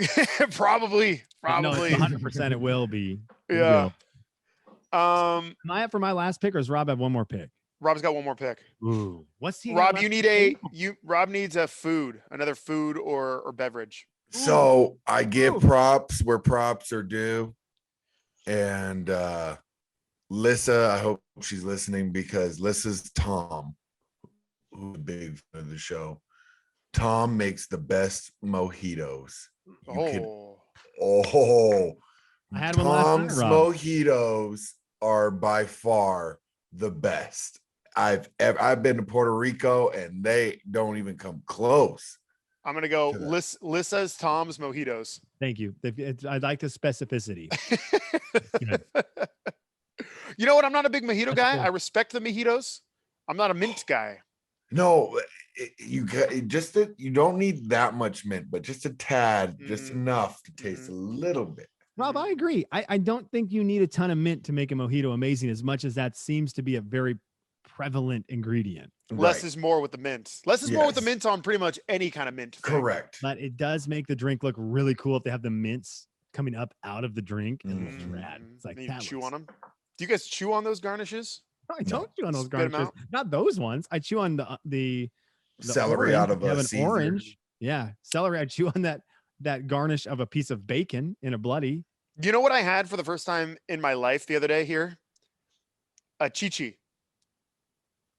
probably. No, 100% it will be. It Yeah. will. Am Am I up for my last pick, or does Rob have one more pick? Rob's got one more pick. Ooh, what's he? Rob, Rob needs another food or beverage. So I give props where props are due. And Lissa, I hope she's listening, because Lissa's Tom, who's a big fan of the show. Tom makes the best mojitos. I had one last Tom's night, Rob. mojitos are by far the best. I've been to Puerto Rico and they don't even come close. I'm gonna go Lissa's Tom's mojitos. Thank you. I like the specificity. You know what? I'm not a big mojito guy. cool. I respect the mojitos. I'm not a mint guy. No, you don't need that much mint, but just a tad, just enough to taste a little bit. Rob, I agree. I don't think you need a ton of mint to make a mojito amazing, as much as that seems to be a very prevalent ingredient. Less is more with the mint. Less is more with the Yes. mint on pretty much any kind of mint thing. Correct. But it does make the drink look really cool if they have the mints coming up out of the drink. And it looks rad. It's like And you that chew looks- on them. Do you guys chew on those garnishes? I don't chew on those Spit 'em garnishes. out. Not those ones. I chew on the Celery orange. out of You have a an Caesar. orange. Yeah, celery. I chew on that garnish of a piece of bacon in a bloody. You know what I had for the first time in my life the other day here? A chichi.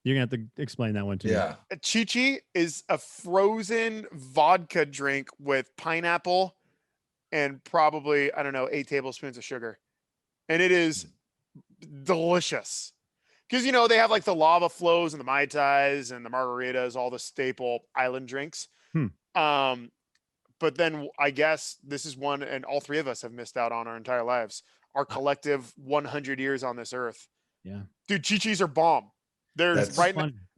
You're gonna have to explain that one to me. Yeah. A chichi is a frozen vodka drink with pineapple and probably, I don't know, 8 tablespoons of sugar. And it is delicious. Because, you know, they have like the lava flows and the Mai Tais and the margaritas, all the staple island drinks. But then I guess this is one, and all three of us have missed out on our entire lives, our collective 100 years on this earth. Yeah. Dude, chichis are bomb. They're That's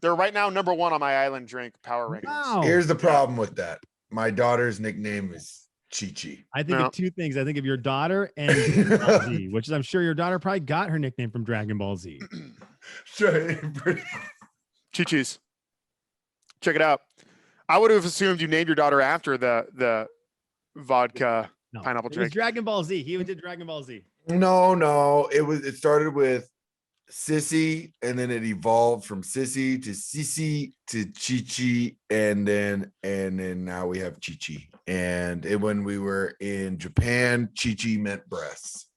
they're right now number 1 on my island drink power rankings. Wow. Here's the problem with that. My daughter's nickname is Chi-Chi. I think No. of two things. I think of your daughter and Dragon Ball Z, which is, I'm sure your daughter probably got her nickname from Dragon Ball Z. Chi-Chis. Check it out. I would have assumed you named your daughter after the vodka No, pineapple it was drink. Dragon Ball Z. He even did Dragon Ball Z. No, it started with Sissy, and then it evolved from Sissy to Sissy to Chi-Chi, and then now we have Chi-Chi. And when we were in Japan, Chi-Chi meant breasts.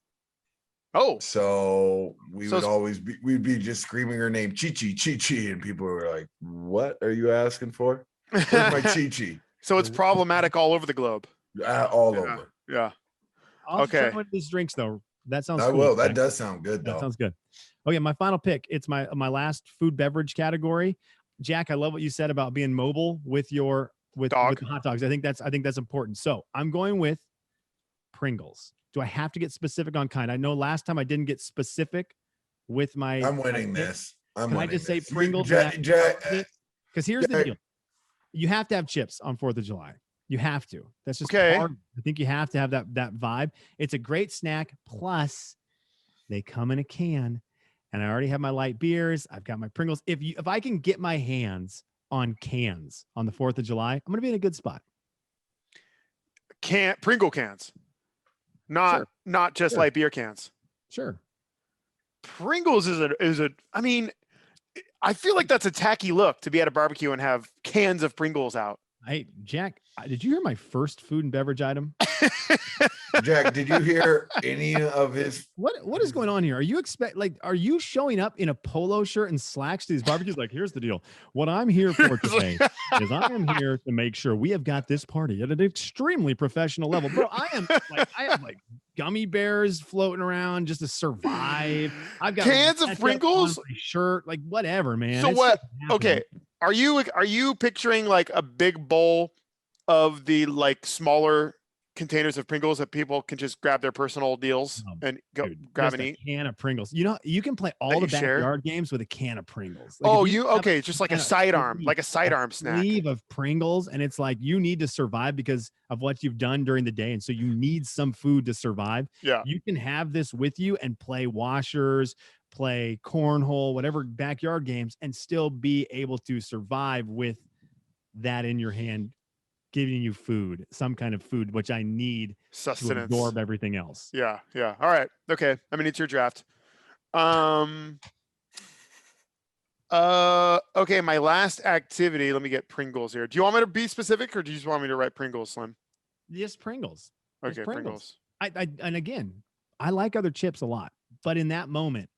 Oh, So we So would it's- always we'd be just screaming her name, Chi-Chi, Chi-Chi, and people were like, "What are you asking for? Where's my Chi-Chi?" so it's problematic all over the globe. All Yeah. over. Yeah. I'll Okay. try one of these drinks though. That sounds I cool. will. That Jack. does sound good, That though. sounds good. Okay, my final pick. It's my last food beverage category. Jack, I love what you said about being mobile with your with Dog. the hot dogs. I think that's important. So I'm going with Pringles. Do I have to get specific on kind? I know last time I didn't get specific with my. I'm winning this. Can I just say Pringles? Because here's the deal. You have to have chips on 4th of July. You have to. That's just Okay. part. I think you have to have that vibe. It's a great snack. Plus, they come in a can, and I already have my light beers. I've got my Pringles. If I can get my hands on cans on the 4th of July, I'm going to be in a good spot. Pringle cans, not just light beer cans. Sure. Pringles is a. I mean, I feel like that's a tacky look to be at a barbecue and have cans of Pringles out. Hey, Jack, did you hear my first food and beverage item? Jack, did you hear any of his? What is going on here? Are you showing up in a polo shirt and slacks to these barbecues? Like, here's the deal. What I'm here for today is I am here to make sure we have got this party at an extremely professional level. Bro, I have gummy bears floating around just to survive. I've got cans of Pringles, shirt, like whatever, man. So what? Okay. Are you picturing like a big bowl of the like smaller containers of Pringles that people can just grab their personal deals and go grab and eat? Can of Pringles. You know, you can play all the backyard games with a can of Pringles. Just like a sidearm snack. Sleeve of Pringles, and it's like you need to survive because of what you've done during the day, and so you need some food to survive. Yeah, you can have this with you and play washers, play cornhole, whatever backyard games, and still be able to survive with that in your hand, giving you food, some kind of food, which I need sustenance to absorb everything else. Yeah. All right. Okay. I mean, it's your draft. Okay. My last activity. Let me get Pringles here. Do you want me to be specific, or do you just want me to write Pringles, Slim? Just Pringles. Okay, Pringles. And again, I like other chips a lot, but in that moment,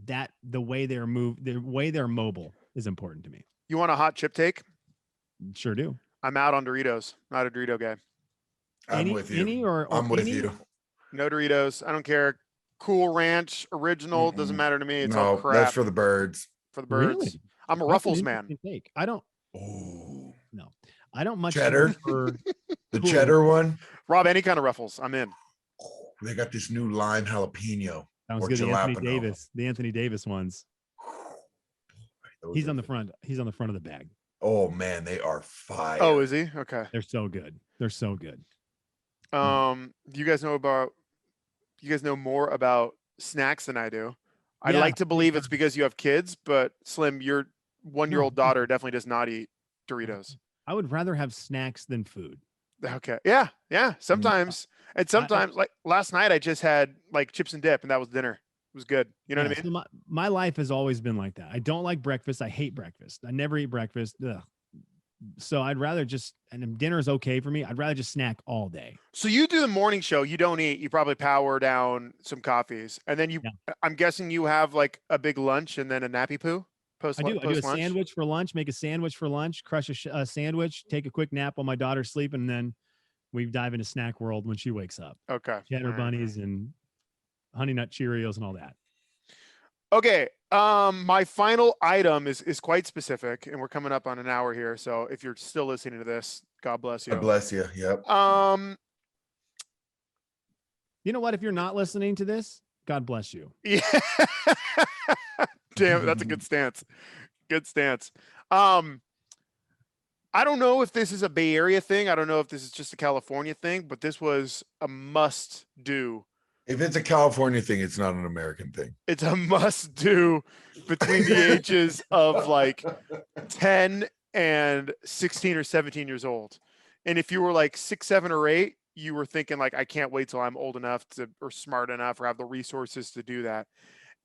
that the way they're mobile is important to me. You want a hot chip take? Sure do. I'm out on Doritos. Not a Dorito guy. I'm with you. I'm with you. No Doritos. I don't care. Cool Ranch, original, doesn't matter to me. It's all crap. That's for the birds. For the birds. Really? I'm a Ruffles man. I don't. Oh no, I don't much cheddar. For the cheddar one. Rob, any kind of Ruffles, I'm in. They got this new lime jalapeno. Sounds good. The Anthony Davis ones. He's on the front. He's on the front of the bag. Oh man, they are fire. Oh, is he? Okay. They're so good. They're so good. You guys know more about snacks than I do. I'd like to believe it's because you have kids, but Slim, your 1-year-old daughter definitely does not eat Doritos. I would rather have snacks than food. Okay. Yeah. Sometimes. And sometimes, like last night, I just had like chips and dip, and that was dinner. It was good. You know what I mean? So my life has always been like that. I don't like breakfast. I hate breakfast. I never eat breakfast. Ugh. So I'd rather and dinner is okay for me. I'd rather just snack all day. So you do the morning show. You don't eat. You probably power down some coffees, and then I'm guessing you have like a big lunch and then a nappy poo. I do a sandwich for lunch. Make a sandwich for lunch. Crush a sandwich. Take a quick nap while my daughter's sleeping, and then we dive into snack world when she wakes up. Okay. Cheddar bunnies and Honey Nut Cheerios and all that. Okay. My final item is quite specific, and we're coming up on an hour here. So if you're still listening to this, God bless you. God bless you. Yep. You know what? If you're not listening to this, God bless you. Yeah. Damn, that's a good stance. Good stance. I don't know if this is a Bay Area thing. I don't know if this is just a California thing, but this was a must do. If it's a California thing, it's not an American thing. It's a must do between the ages of like 10 and 16 or 17 years old. And if you were like 6, 7, or 8, you were thinking like, I can't wait till I'm old enough to, or smart enough, or have the resources to do that.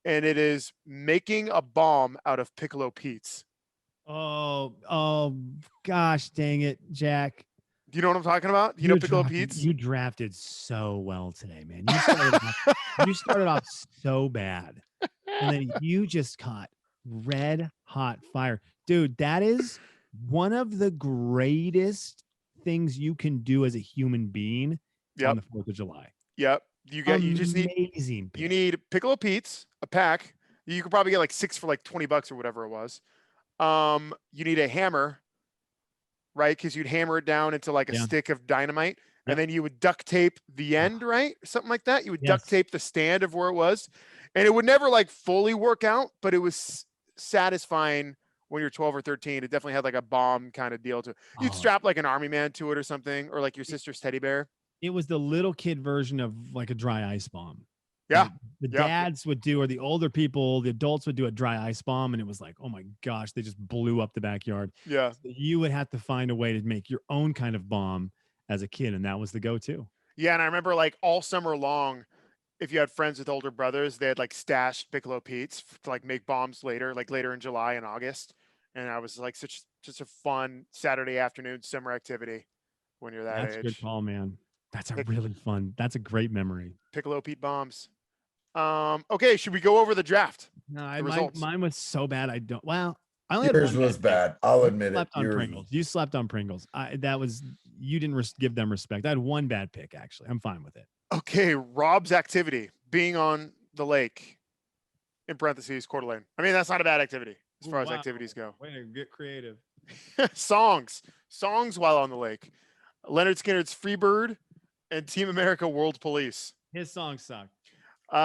And it is making a bomb out of Piccolo Pete's. Oh, gosh, dang it, Jack. Do you know what I'm talking about? You know Piccolo Pete's? You drafted so well today, man. You started off so bad. And then you just caught red hot fire. Dude, that is one of the greatest things you can do as a human being on the 4th of July. Yep. You need Piccolo Pete's, a pack. You could probably get like 6 for like $20 or whatever it was. You need a hammer, right? Because you'd hammer it down into like a stick of dynamite. and then you would duct tape the end, right? Something like that. You would duct Yes. tape the stand of where it was, and it would never like fully work out, but it was satisfying when you're 12 or 13. It definitely had like a bomb kind of deal to it. You'd Oh. strap like an army man to it or something, or like your sister's teddy bear. It was the little kid version of like a dry ice bomb. Yeah. Like, the Yeah. dads would do, or the older people, the adults would do a dry ice bomb, and it was like, oh my gosh, they just blew up the backyard. Yeah. So you would have to find a way to make your own kind of bomb as a kid, and that was the go-to. Yeah. And I remember like all summer long, if you had friends with older brothers, they had like stashed Piccolo Pete's to like make bombs later, like later in July and August. And I was like such a fun Saturday afternoon summer activity when you're that That's a age. good call, man. That's a Pic- really fun. That's a great memory. Piccolo Pete bombs. Okay, should we go over the draft? No, The results. mine was so bad. I don't. Well, I only had Yours one was pick. bad. I'll You admit it. slept on Yours Pringles. You slept on Pringles. You didn't give them respect. I had one bad pick actually. I'm fine with it. Okay, Rob's activity, being on the lake, in parentheses, Coeur d'Alene. I mean, that's not a bad activity as far as activities go. Way to get creative. Songs while on the lake. Leonard Skinner's Freebird and Team America World Police. His song sucked.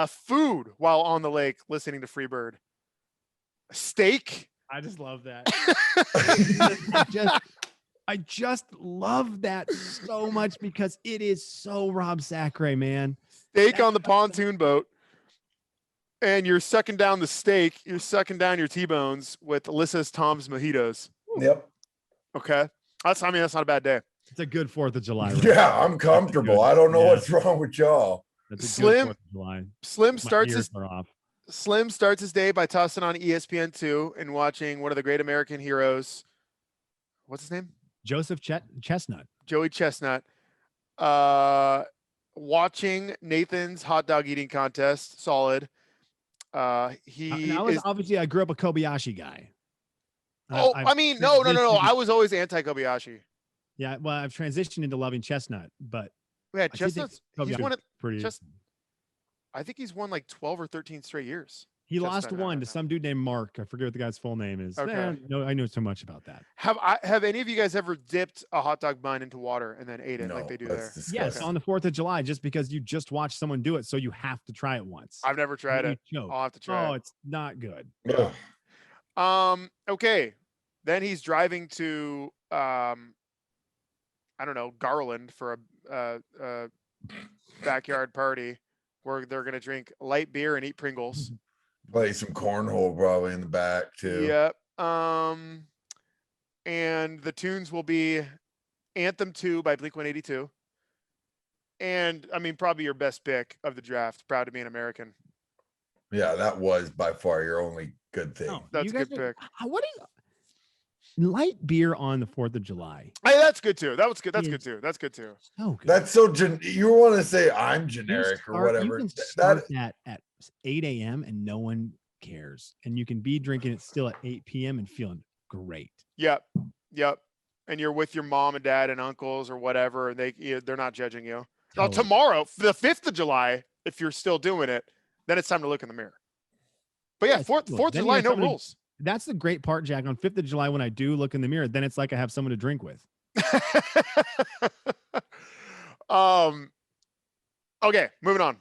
Food while on the lake, listening to Freebird. Steak. I just love that. I just love that so much because it is so Rob Sacre, man. Steak on the pontoon boat. And you're sucking down the steak. You're sucking down your T-bones with Alyssa's Tom's Mojitos. Yep. Okay. That's not a bad day. It's a good 4th of July. Right? Yeah, I'm comfortable. I don't know yeah. what's wrong with y'all. That's a Slim- good 4th of July. Slim My starts ears his are off. Slim starts his day by tossing on ESPN2 and watching one of the great American heroes. What's his name? Joseph Chestnut. Joey Chestnut. Watching Nathan's hot dog eating contest. Solid. He I was is. obviously I grew up a Kobayashi guy. Oh, I've I mean, no. transitioned- I was always anti Kobayashi. Yeah, well, I've transitioned into loving Chestnut, but Yeah, I did think Chestnut's. He's Kobayashi won it. pretty. I think he's won like 12 or 13 straight years. He lost Chestnut, one to some dude named Mark. I forget what the guy's full name is. Okay. No, I know so much about that. Have any of you guys ever dipped a hot dog bun into water and then ate it No, like they do that's there? Yes, disgusting. on the 4th of July, just because you just watched someone do it, so you have to try it once. I've never tried You it. choke. I'll have to try Oh, it. it's not good. Ugh. Okay. Then he's driving to I don't know, Garland for a backyard party where they're gonna drink light beer and eat Pringles. Play some cornhole probably in the back too. Yep. And the tunes will be Anthem 2 by Blink-182. And I mean, probably your best pick of the draft, Proud to be an American. Yeah, that was by far your only good thing. No, That's you a guys good are- pick. What is light beer on the 4th of July? Hey, that's good too. That was good. That's Yeah. good too. That's good too. So good. That's so you want to say I'm You generic or start- whatever. You can That start that at 8 a.m. and no one cares, and you can be drinking it still at 8 p.m. and feeling great. Yep. Yep. And you're with your mom and dad and uncles or whatever, and they're not judging you. Now Totally. tomorrow, the 5th of July, if you're still doing it, then it's time to look in the mirror. But yeah, Yeah, 4th cool. of Then you July, have no somebody- rules. That's the great part, Jack. On 5th of July, when I do look in the mirror, then it's like I have someone to drink with. Okay, moving on.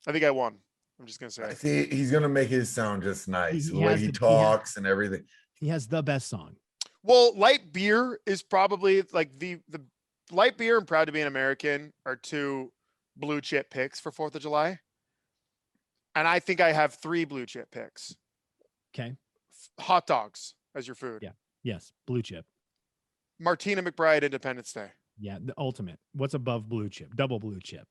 I think I won. I'm just gonna say. I see he's gonna make his sound just nice. He The way has he to- he talks and everything. He has the best song. Well, light beer is probably like the light beer and Proud to be an American are two blue chip picks for 4th of July. And I think I have 3 blue chip picks. Okay. Hot dogs as your food. Yeah. Yes. Blue chip. Martina McBride Independence Day. Yeah. The ultimate. What's above blue chip? Double blue chip.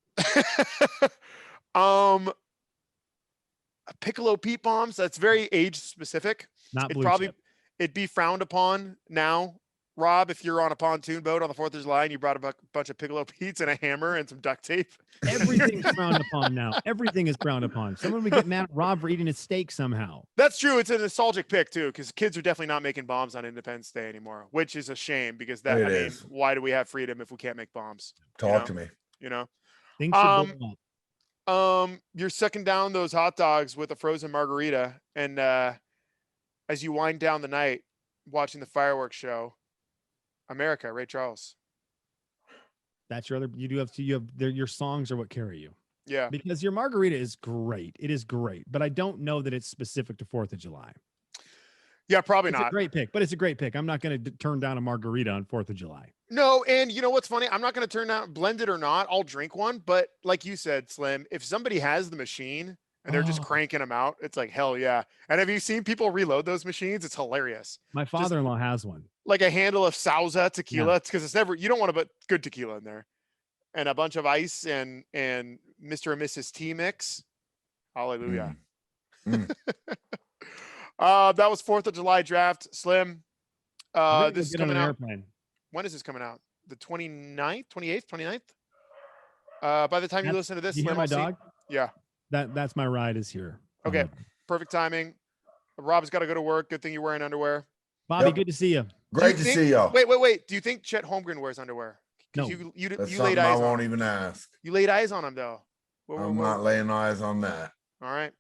Piccolo Pete bombs, that's very age specific. Not It blue probably chip. it'd be frowned upon now, Rob, if you're on a pontoon boat on the 4th of July and you brought a bunch of Piccolo Pete's and a hammer and some duct tape. Everything's frowned upon now. Everything is frowned upon. Someone would get mad at Rob for eating a steak somehow. That's true. It's a nostalgic pick too, because kids are definitely not making bombs on Independence Day anymore, which is a shame because that It I mean, is. why do we have freedom if we can't make bombs? Talk know? to me. You know? Things should Um, blow up. You're sucking down those hot dogs with a frozen margarita, and as you wind down the night watching the fireworks show, America, Ray Charles. That's your other. Your songs are what carry you. Yeah. Because your margarita is great. It is great, but I don't know that it's specific to 4th of July. Yeah, probably It's not. a great pick, but it's a great pick. I'm not going to turn down a margarita on 4th of July. No, and you know what's funny? I'm not going to turn down blended or not. I'll drink one, but like you said, Slim, if somebody has the machine and they're just Oh. cranking them out, it's like hell yeah. And have you seen people reload those machines? It's hilarious. My father-in-law has one. Like a handle of Sauza tequila, because it's never, you don't want to put good tequila in there, and a bunch of ice and Mr. and Mrs. T mix. Hallelujah. That was 4th of July draft. Slim. This is coming out. Airplane. When is this coming out? The 29th, 28th, 29th? By the time you listen to this, You hear Slim, my I'll see- dog? Yeah. That's my ride is here. Okay. Perfect timing. Rob's got to go to work. Good thing you're wearing underwear. Bobby, Yep. good to see you. Great to see y'all. Wait. Do you think Chet Holmgren wears underwear? 'Cause No. You That's laid something I eyes on won't him. even ask. You laid eyes on him though. Whoa, I'm not laying eyes on that. All right.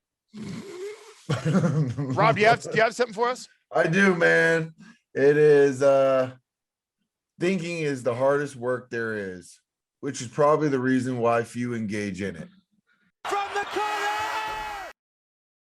Rob, do you have something for us? I do, man. It is thinking is the hardest work there is, which is probably the reason why few engage in it. From the corner.